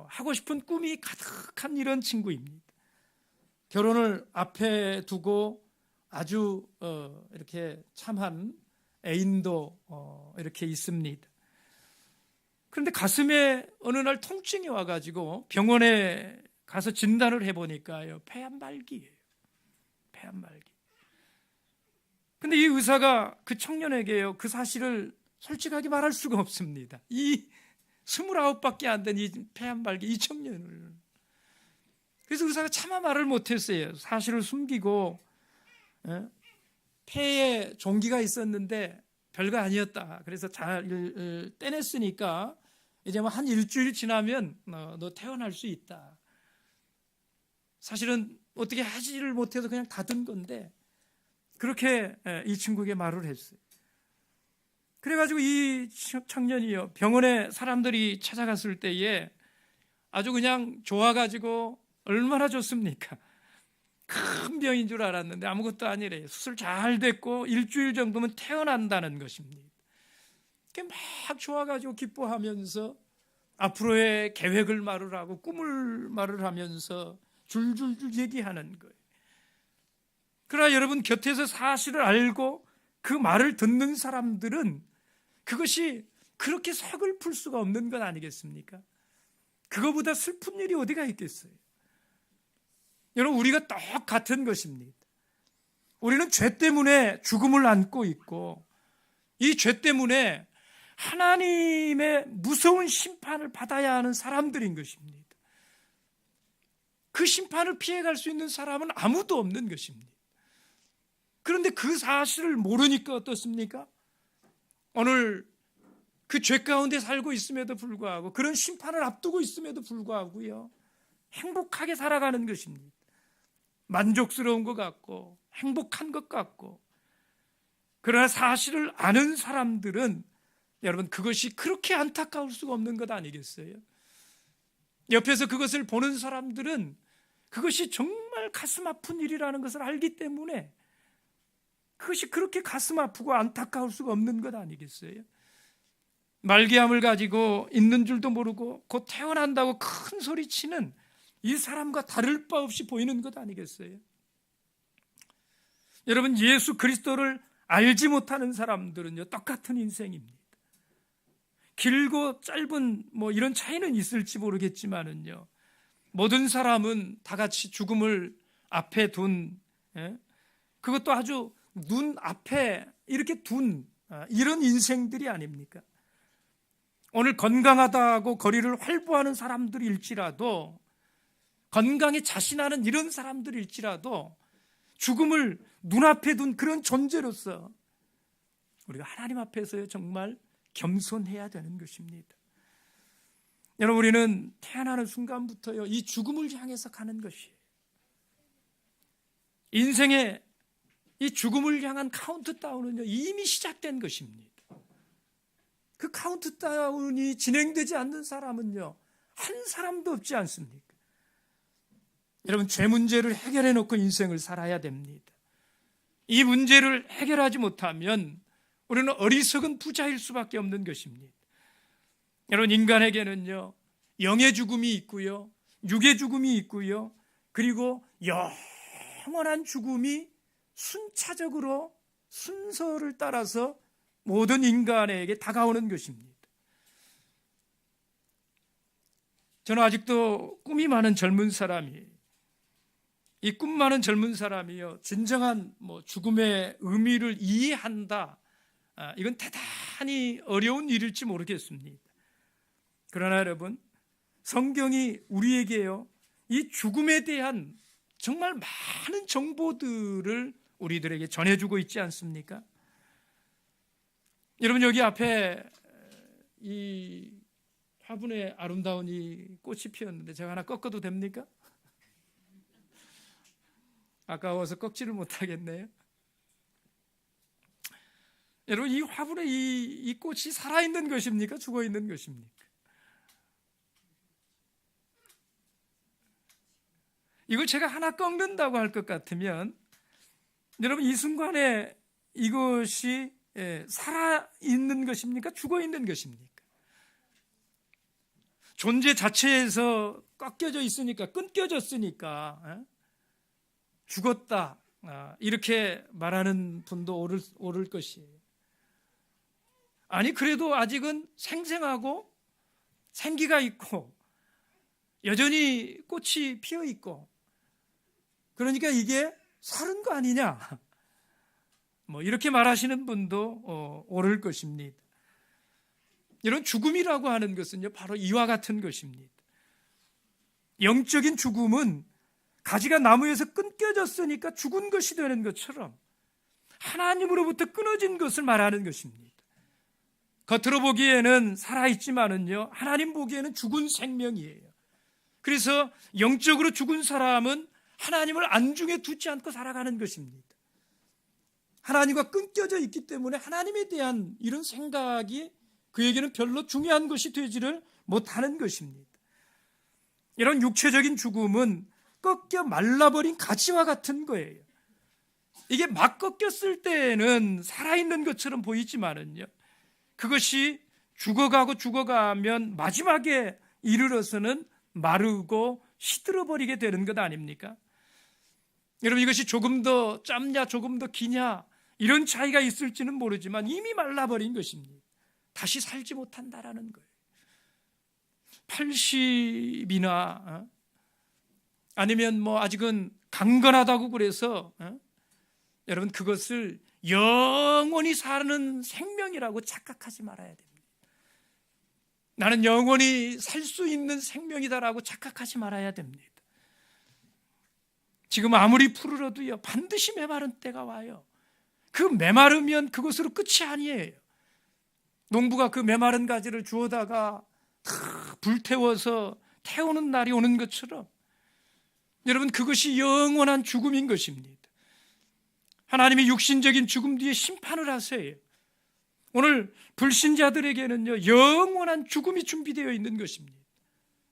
하고 싶은 꿈이 가득한 이런 친구입니다. 결혼을 앞에 두고 아주 이렇게 참한 애인도 이렇게 있습니다. 그런데 가슴에 어느 날 통증이 와가지고 병원에 가서 진단을 해보니까요, 폐암말기예요. 폐암말기. 근데 이 의사가 그 청년에게요, 그 사실을 솔직하게 말할 수가 없습니다. 이 29밖에 안 된 이 폐암말기 이 청년을. 그래서 의사가 차마 말을 못했어요. 사실을 숨기고 폐에 종기가 있었는데 별거 아니었다. 그래서 잘 떼냈으니까 이제 뭐 한 일주일 지나면 너 퇴원할 수 있다. 사실은 어떻게 하지를 못해서 그냥 닫은 건데 그렇게 이 친구에게 말을 했어요. 그래가지고 이 청년이요, 병원에 사람들이 찾아갔을 때에 아주 그냥 좋아가지고 얼마나 좋습니까? 큰 병인 줄 알았는데 아무것도 아니래요. 수술 잘 됐고 일주일 정도면 퇴원한다는 것입니다. 막 좋아가지고 기뻐하면서 앞으로의 계획을 말을 하고 꿈을 말을 하면서 줄줄줄 얘기하는 거예요. 그러나 여러분 곁에서 사실을 알고 그 말을 듣는 사람들은 그것이 그렇게 서글플 수가 없는 건 아니겠습니까? 그거보다 슬픈 일이 어디가 있겠어요? 여러분 우리가 똑같은 것입니다. 우리는 죄 때문에 죽음을 안고 있고 이 죄 때문에 하나님의 무서운 심판을 받아야 하는 사람들인 것입니다. 그 심판을 피해갈 수 있는 사람은 아무도 없는 것입니다. 그런데 그 사실을 모르니까 어떻습니까? 오늘 그 죄 가운데 살고 있음에도 불구하고 그런 심판을 앞두고 있음에도 불구하고요, 행복하게 살아가는 것입니다. 만족스러운 것 같고 행복한 것 같고. 그러나 사실을 아는 사람들은 여러분 그것이 그렇게 안타까울 수가 없는 것 아니겠어요? 옆에서 그것을 보는 사람들은 그것이 정말 가슴 아픈 일이라는 것을 알기 때문에 그것이 그렇게 가슴 아프고 안타까울 수가 없는 것 아니겠어요? 말기암을 가지고 있는 줄도 모르고 곧 퇴원한다고 큰 소리치는 이 사람과 다를 바 없이 보이는 것 아니겠어요? 여러분 예수 그리스도를 알지 못하는 사람들은요 똑같은 인생입니다. 길고 짧은 뭐 이런 차이는 있을지 모르겠지만은요, 모든 사람은 다 같이 죽음을 앞에 둔, 그것도 아주 눈 앞에 이렇게 둔 이런 인생들이 아닙니까? 오늘 건강하다고 거리를 활보하는 사람들일지라도, 건강에 자신하는 이런 사람들일지라도 죽음을 눈앞에 둔 그런 존재로서 우리가 하나님 앞에서요 정말 겸손해야 되는 것입니다. 여러분 우리는 태어나는 순간부터요 이 죽음을 향해서 가는 것이에요. 인생의 이 죽음을 향한 카운트다운은요 이미 시작된 것입니다. 그 카운트다운이 진행되지 않는 사람은요 한 사람도 없지 않습니까? 여러분 죄 문제를 해결해 놓고 인생을 살아야 됩니다. 이 문제를 해결하지 못하면 우리는 어리석은 부자일 수밖에 없는 것입니다. 여러분 인간에게는요 영의 죽음이 있고요, 육의 죽음이 있고요, 그리고 영원한 죽음이 순차적으로 순서를 따라서 모든 인간에게 다가오는 것입니다. 저는 아직도 꿈이 많은 젊은 사람이, 이 꿈 많은 젊은 사람이요 진정한 죽음의 의미를 이해한다, 이건 대단히 어려운 일일지 모르겠습니다. 그러나 여러분 성경이 우리에게요 이 죽음에 대한 정말 많은 정보들을 우리들에게 전해주고 있지 않습니까? 여러분 여기 앞에 이 화분에 아름다운 이 꽃이 피었는데 제가 하나 꺾어도 됩니까? 아까워서 꺾지를 못하겠네요. 여러분, 이 화분에 이 꽃이 살아있는 것입니까? 죽어있는 것입니까? 이걸 제가 하나 꺾는다고 할 것 같으면 여러분, 이 순간에 이것이 살아있는 것입니까? 죽어있는 것입니까? 존재 자체에서 꺾여져 있으니까, 끊겨졌으니까 죽었다 이렇게 말하는 분도 오를 것이에요. 아니, 그래도 아직은 생생하고 생기가 있고 여전히 꽃이 피어 있고, 그러니까 이게 살은 거 아니냐, 뭐 이렇게 말하시는 분도 오를 것입니다. 이런 죽음이라고 하는 것은요, 바로 이와 같은 것입니다. 영적인 죽음은 가지가 나무에서 끊겨졌으니까 죽은 것이 되는 것처럼 하나님으로부터 끊어진 것을 말하는 것입니다. 겉으로 보기에는 살아있지만은요, 하나님 보기에는 죽은 생명이에요. 그래서 영적으로 죽은 사람은 하나님을 안중에 두지 않고 살아가는 것입니다. 하나님과 끊겨져 있기 때문에 하나님에 대한 이런 생각이 그에게는 별로 중요한 것이 되지를 못하는 것입니다. 이런 육체적인 죽음은 꺾여 말라버린 가지와 같은 거예요. 이게 막 꺾였을 때는 살아있는 것처럼 보이지만은요, 그것이 죽어가면 마지막에 이르러서는 마르고 시들어버리게 되는 것 아닙니까? 여러분, 이것이 조금 더 짧냐 조금 더 기냐 이런 차이가 있을지는 모르지만 이미 말라버린 것입니다. 다시 살지 못한다라는 거예요. 80이나 아니면 뭐 아직은 강건하다고 그래서 여러분, 그것을 영원히 사는 생명이라고 착각하지 말아야 됩니다. 나는 영원히 살 수 있는 생명이다라고 착각하지 말아야 됩니다. 지금 아무리 푸르러도요, 반드시 메마른 때가 와요. 그 메마르면 그것으로 끝이 아니에요. 농부가 그 메마른 가지를 주워다가 불태워서 태우는 날이 오는 것처럼 여러분, 그것이 영원한 죽음인 것입니다. 하나님이 육신적인 죽음 뒤에 심판을 하세요. 오늘 불신자들에게는요, 영원한 죽음이 준비되어 있는 것입니다.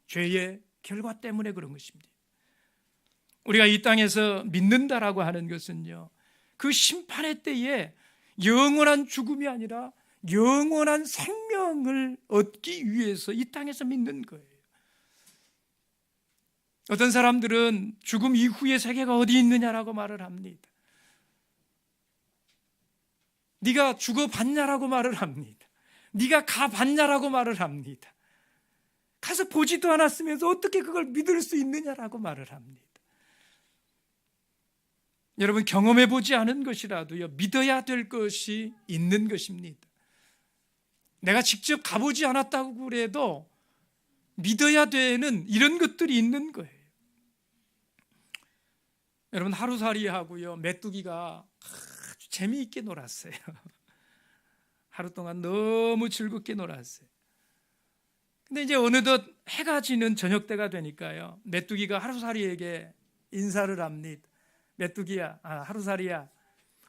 죄의 결과 때문에 그런 것입니다. 우리가 이 땅에서 믿는다라고 하는 것은요, 그 심판의 때에 영원한 죽음이 아니라 영원한 생명을 얻기 위해서 이 땅에서 믿는 거예요. 어떤 사람들은 죽음 이후의 세계가 어디 있느냐라고 말을 합니다. 네가 죽어봤냐라고 말을 합니다. 네가 가봤냐라고 말을 합니다. 가서 보지도 않았으면서 어떻게 그걸 믿을 수 있느냐라고 말을 합니다. 여러분, 경험해보지 않은 것이라도요, 믿어야 될 것이 있는 것입니다. 내가 직접 가보지 않았다고 그래도 믿어야 되는 이런 것들이 있는 거예요. 여러분, 하루살이하고요, 메뚜기가 아주 재미있게 놀았어요. 하루 동안 너무 즐겁게 놀았어요. 근데 이제 어느덧 해가 지는 저녁 때가 되니까요, 메뚜기가 하루살이에게 인사를 합니다. 메뚜기야, 하루살이야,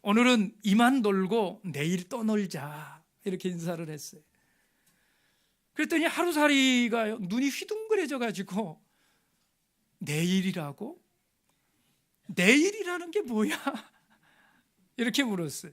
오늘은 이만 놀고 내일 또 놀자, 이렇게 인사를 했어요. 그랬더니 하루살이가 눈이 휘둥그레져 가지고 내일이라고? 내일이라는 게 뭐야? 이렇게 물었어요.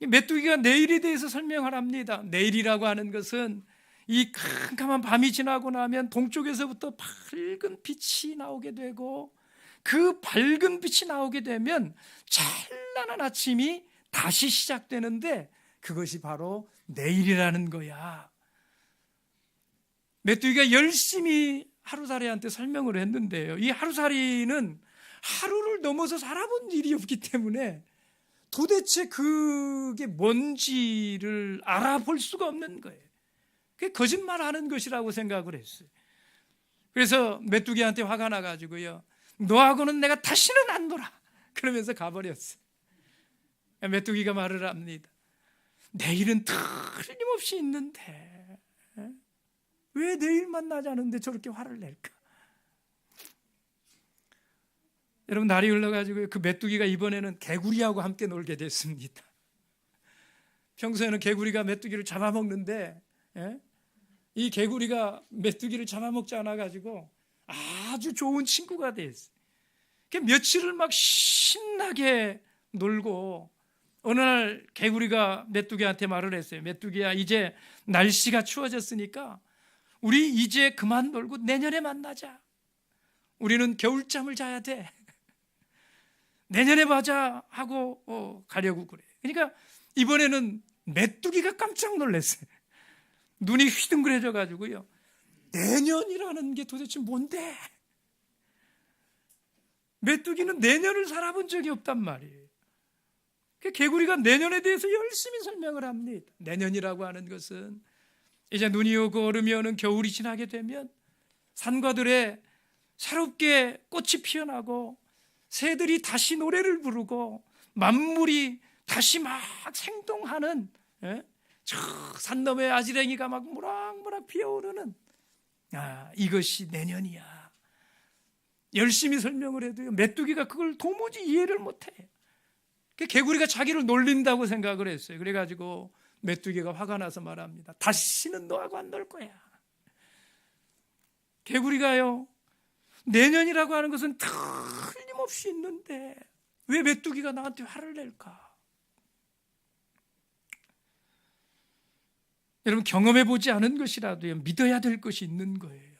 메뚜기가 내일에 대해서 설명을 합니다. 내일이라고 하는 것은 이 캄캄한 밤이 지나고 나면 동쪽에서부터 밝은 빛이 나오게 되고, 그 밝은 빛이 나오게 되면 찬란한 아침이 다시 시작되는데 그것이 바로 내일이라는 거야. 메뚜기가 열심히 하루살이한테 설명을 했는데요, 이 하루살이는 하루를 넘어서 살아본 일이 없기 때문에 도대체 그게 뭔지를 알아볼 수가 없는 거예요. 그게 거짓말하는 것이라고 생각을 했어요. 그래서 메뚜기한테 화가 나가지고요, 너하고는 내가 다시는 안 놀아, 그러면서 가버렸어요. 메뚜기가 말을 합니다. 내일은 틀림없이 있는데 왜 내일 만나자는데 저렇게 화를 낼까? 여러분, 날이 흘러가지고 그 메뚜기가 이번에는 개구리하고 함께 놀게 됐습니다. 평소에는 개구리가 메뚜기를 잡아먹는데 이 개구리가 메뚜기를 잡아먹지 않아가지고 아주 좋은 친구가 됐어요. 며칠을 막 신나게 놀고 어느 날 개구리가 메뚜기한테 말을 했어요. 메뚜기야, 이제 날씨가 추워졌으니까 우리 이제 그만 놀고 내년에 만나자. 우리는 겨울잠을 자야 돼. 내년에 보자 하고 가려고 그래. 그러니까 이번에는 메뚜기가 깜짝 놀랐어요. 눈이 휘둥그레져 가지고요. 내년이라는 게 도대체 뭔데? 메뚜기는 내년을 살아본 적이 없단 말이에요. 개구리가 내년에 대해서 열심히 설명을 합니다. 내년이라고 하는 것은 이제 눈이 오고 얼음이 오는 겨울이 지나게 되면 산과 들에 새롭게 꽃이 피어나고 새들이 다시 노래를 부르고 만물이 다시 막 생동하는, 저 산 너머에 아지랭이가 막 무락무락 피어오르는, 이것이 내년이야. 열심히 설명을 해도요, 메뚜기가 그걸 도무지 이해를 못해. 개구리가 자기를 놀린다고 생각을 했어요. 그래가지고 메뚜기가 화가 나서 말합니다. 다시는 너하고 안 놀 거야. 개구리가요, 내년이라고 하는 것은 틀림없이 있는데 왜 메뚜기가 나한테 화를 낼까? 여러분, 경험해보지 않은 것이라도요, 믿어야 될 것이 있는 거예요.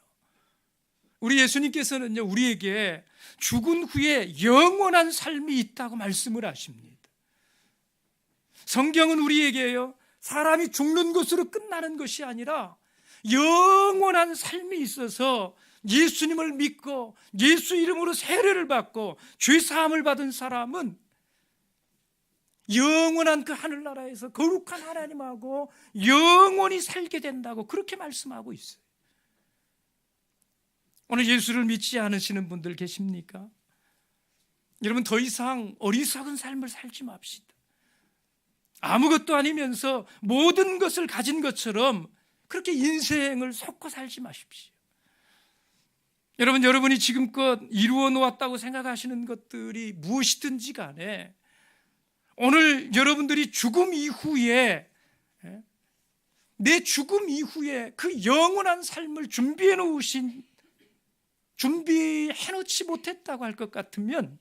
우리 예수님께서는요, 우리에게 죽은 후에 영원한 삶이 있다고 말씀을 하십니다. 성경은 우리에게요, 사람이 죽는 것으로 끝나는 것이 아니라 영원한 삶이 있어서 예수님을 믿고 예수 이름으로 세례를 받고 죄 사함을 받은 사람은 영원한 그 하늘나라에서 거룩한 하나님하고 영원히 살게 된다고 그렇게 말씀하고 있어요. 오늘 예수를 믿지 않으시는 분들 계십니까? 여러분, 더 이상 어리석은 삶을 살지 맙시다. 아무것도 아니면서 모든 것을 가진 것처럼 그렇게 인생을 섞어 살지 마십시오. 여러분, 여러분이 지금껏 이루어 놓았다고 생각하시는 것들이 무엇이든지 간에 오늘 여러분들이 죽음 이후에, 내 죽음 이후에 그 영원한 삶을 준비해 놓지 못했다고 할 것 같으면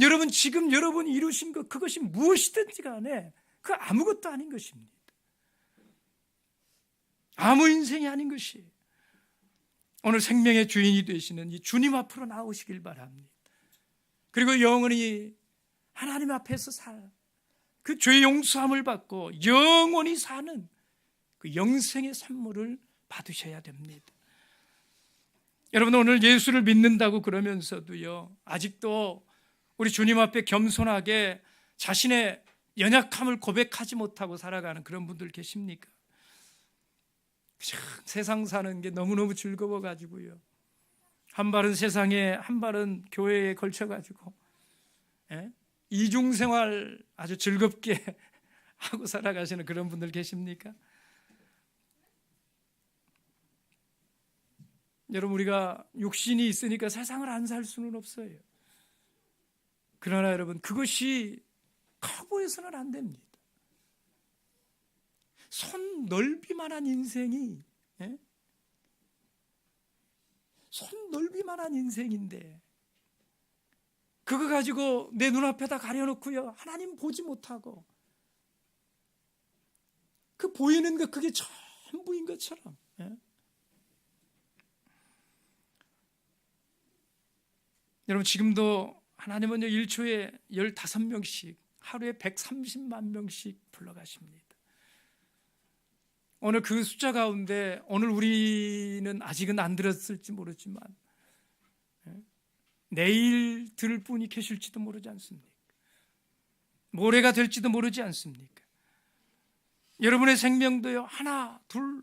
여러분, 지금 여러분이 이루신 것, 그것이 무엇이든지 간에 그 아무것도 아닌 것입니다. 아무 인생이 아닌 것이에요. 오늘 생명의 주인이 되시는 이 주님 앞으로 나오시길 바랍니다. 그리고 영원히 하나님 앞에서 그 죄 용서함을 받고 영원히 사는 그 영생의 선물을 받으셔야 됩니다. 여러분, 오늘 예수를 믿는다고 그러면서도요, 아직도 우리 주님 앞에 겸손하게 자신의 연약함을 고백하지 못하고 살아가는 그런 분들 계십니까? 세상 사는 게 너무너무 즐거워가지고요, 한 발은 세상에 한 발은 교회에 걸쳐가지고 이중생활 아주 즐겁게 하고 살아가시는 그런 분들 계십니까? 여러분, 우리가 육신이 있으니까 세상을 안 살 수는 없어요. 그러나 여러분, 그것이 커 보여서는 안 됩니다. 손 넓이만한 인생이, 손 넓이만한 인생인데 그거 가지고 내 눈앞에다 가려놓고요, 하나님 보지 못하고 그 보이는 것, 그게 전부인 것처럼, 여러분, 지금도 하나님은 1초에 15명씩, 하루에 130만 명씩 불러가십니다. 오늘 그 숫자 가운데 오늘 우리는 아직은 안 들었을지 모르지만 내일 들을 분이 계실지도 모르지 않습니까? 모레가 될지도 모르지 않습니까? 여러분의 생명도요, 하나, 둘,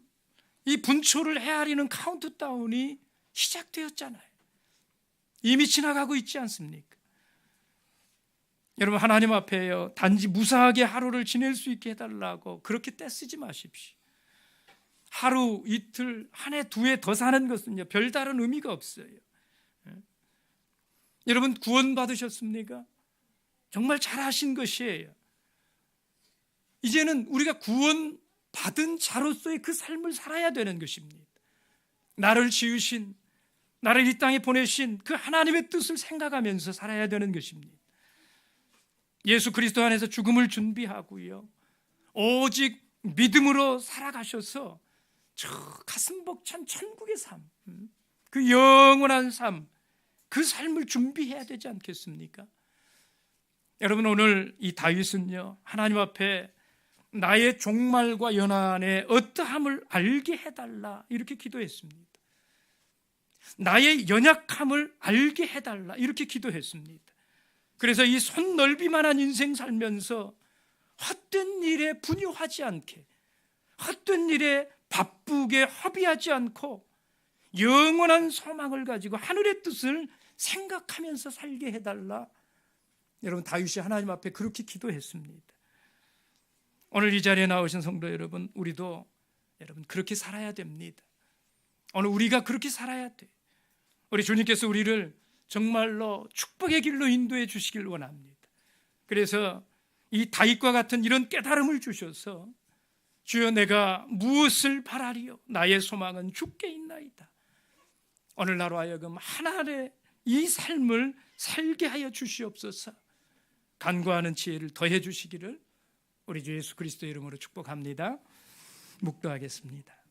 이 분초를 헤아리는 카운트다운이 시작되었잖아요. 이미 지나가고 있지 않습니까? 여러분, 하나님 앞에요, 단지 무사하게 하루를 지낼 수 있게 해달라고 그렇게 떼쓰지 마십시오. 하루, 이틀, 한 해, 두 해 더 사는 것은요, 별다른 의미가 없어요. 여러분, 구원받으셨습니까? 정말 잘하신 것이에요. 이제는 우리가 구원받은 자로서의 그 삶을 살아야 되는 것입니다. 나를 지으신, 나를 이 땅에 보내신 그 하나님의 뜻을 생각하면서 살아야 되는 것입니다. 예수 그리스도 안에서 죽음을 준비하고요, 오직 믿음으로 살아가셔서 저 가슴 벅찬 천국의 삶, 그 영원한 삶, 그 삶을 준비해야 되지 않겠습니까? 여러분, 오늘 이 다윗은요, 하나님 앞에 나의 종말과 연한의 어떠함을 알게 해달라 이렇게 기도했습니다. 나의 연약함을 알게 해달라 이렇게 기도했습니다. 그래서 이 손넓이만한 인생 살면서 헛된 일에 분유하지 않게, 헛된 일에 바쁘게 허비하지 않고 영원한 소망을 가지고 하늘의 뜻을 생각하면서 살게 해달라. 여러분, 다윗이 하나님 앞에 그렇게 기도했습니다. 오늘 이 자리에 나오신 성도 여러분, 우리도 여러분 그렇게 살아야 됩니다. 오늘 우리가 그렇게 살아야 돼. 우리 주님께서 우리를 정말로 축복의 길로 인도해 주시길 원합니다. 그래서 이 다윗과 같은 이런 깨달음을 주셔서 주여, 내가 무엇을 바라리요? 나의 소망은 주께 있나이다. 오늘 나로 하여금 하나님의 이 삶을 살게 하여 주시옵소서. 간구하는 지혜를 더해 주시기를 우리 주 예수 그리스도의 이름으로 축복합니다. 묵도하겠습니다.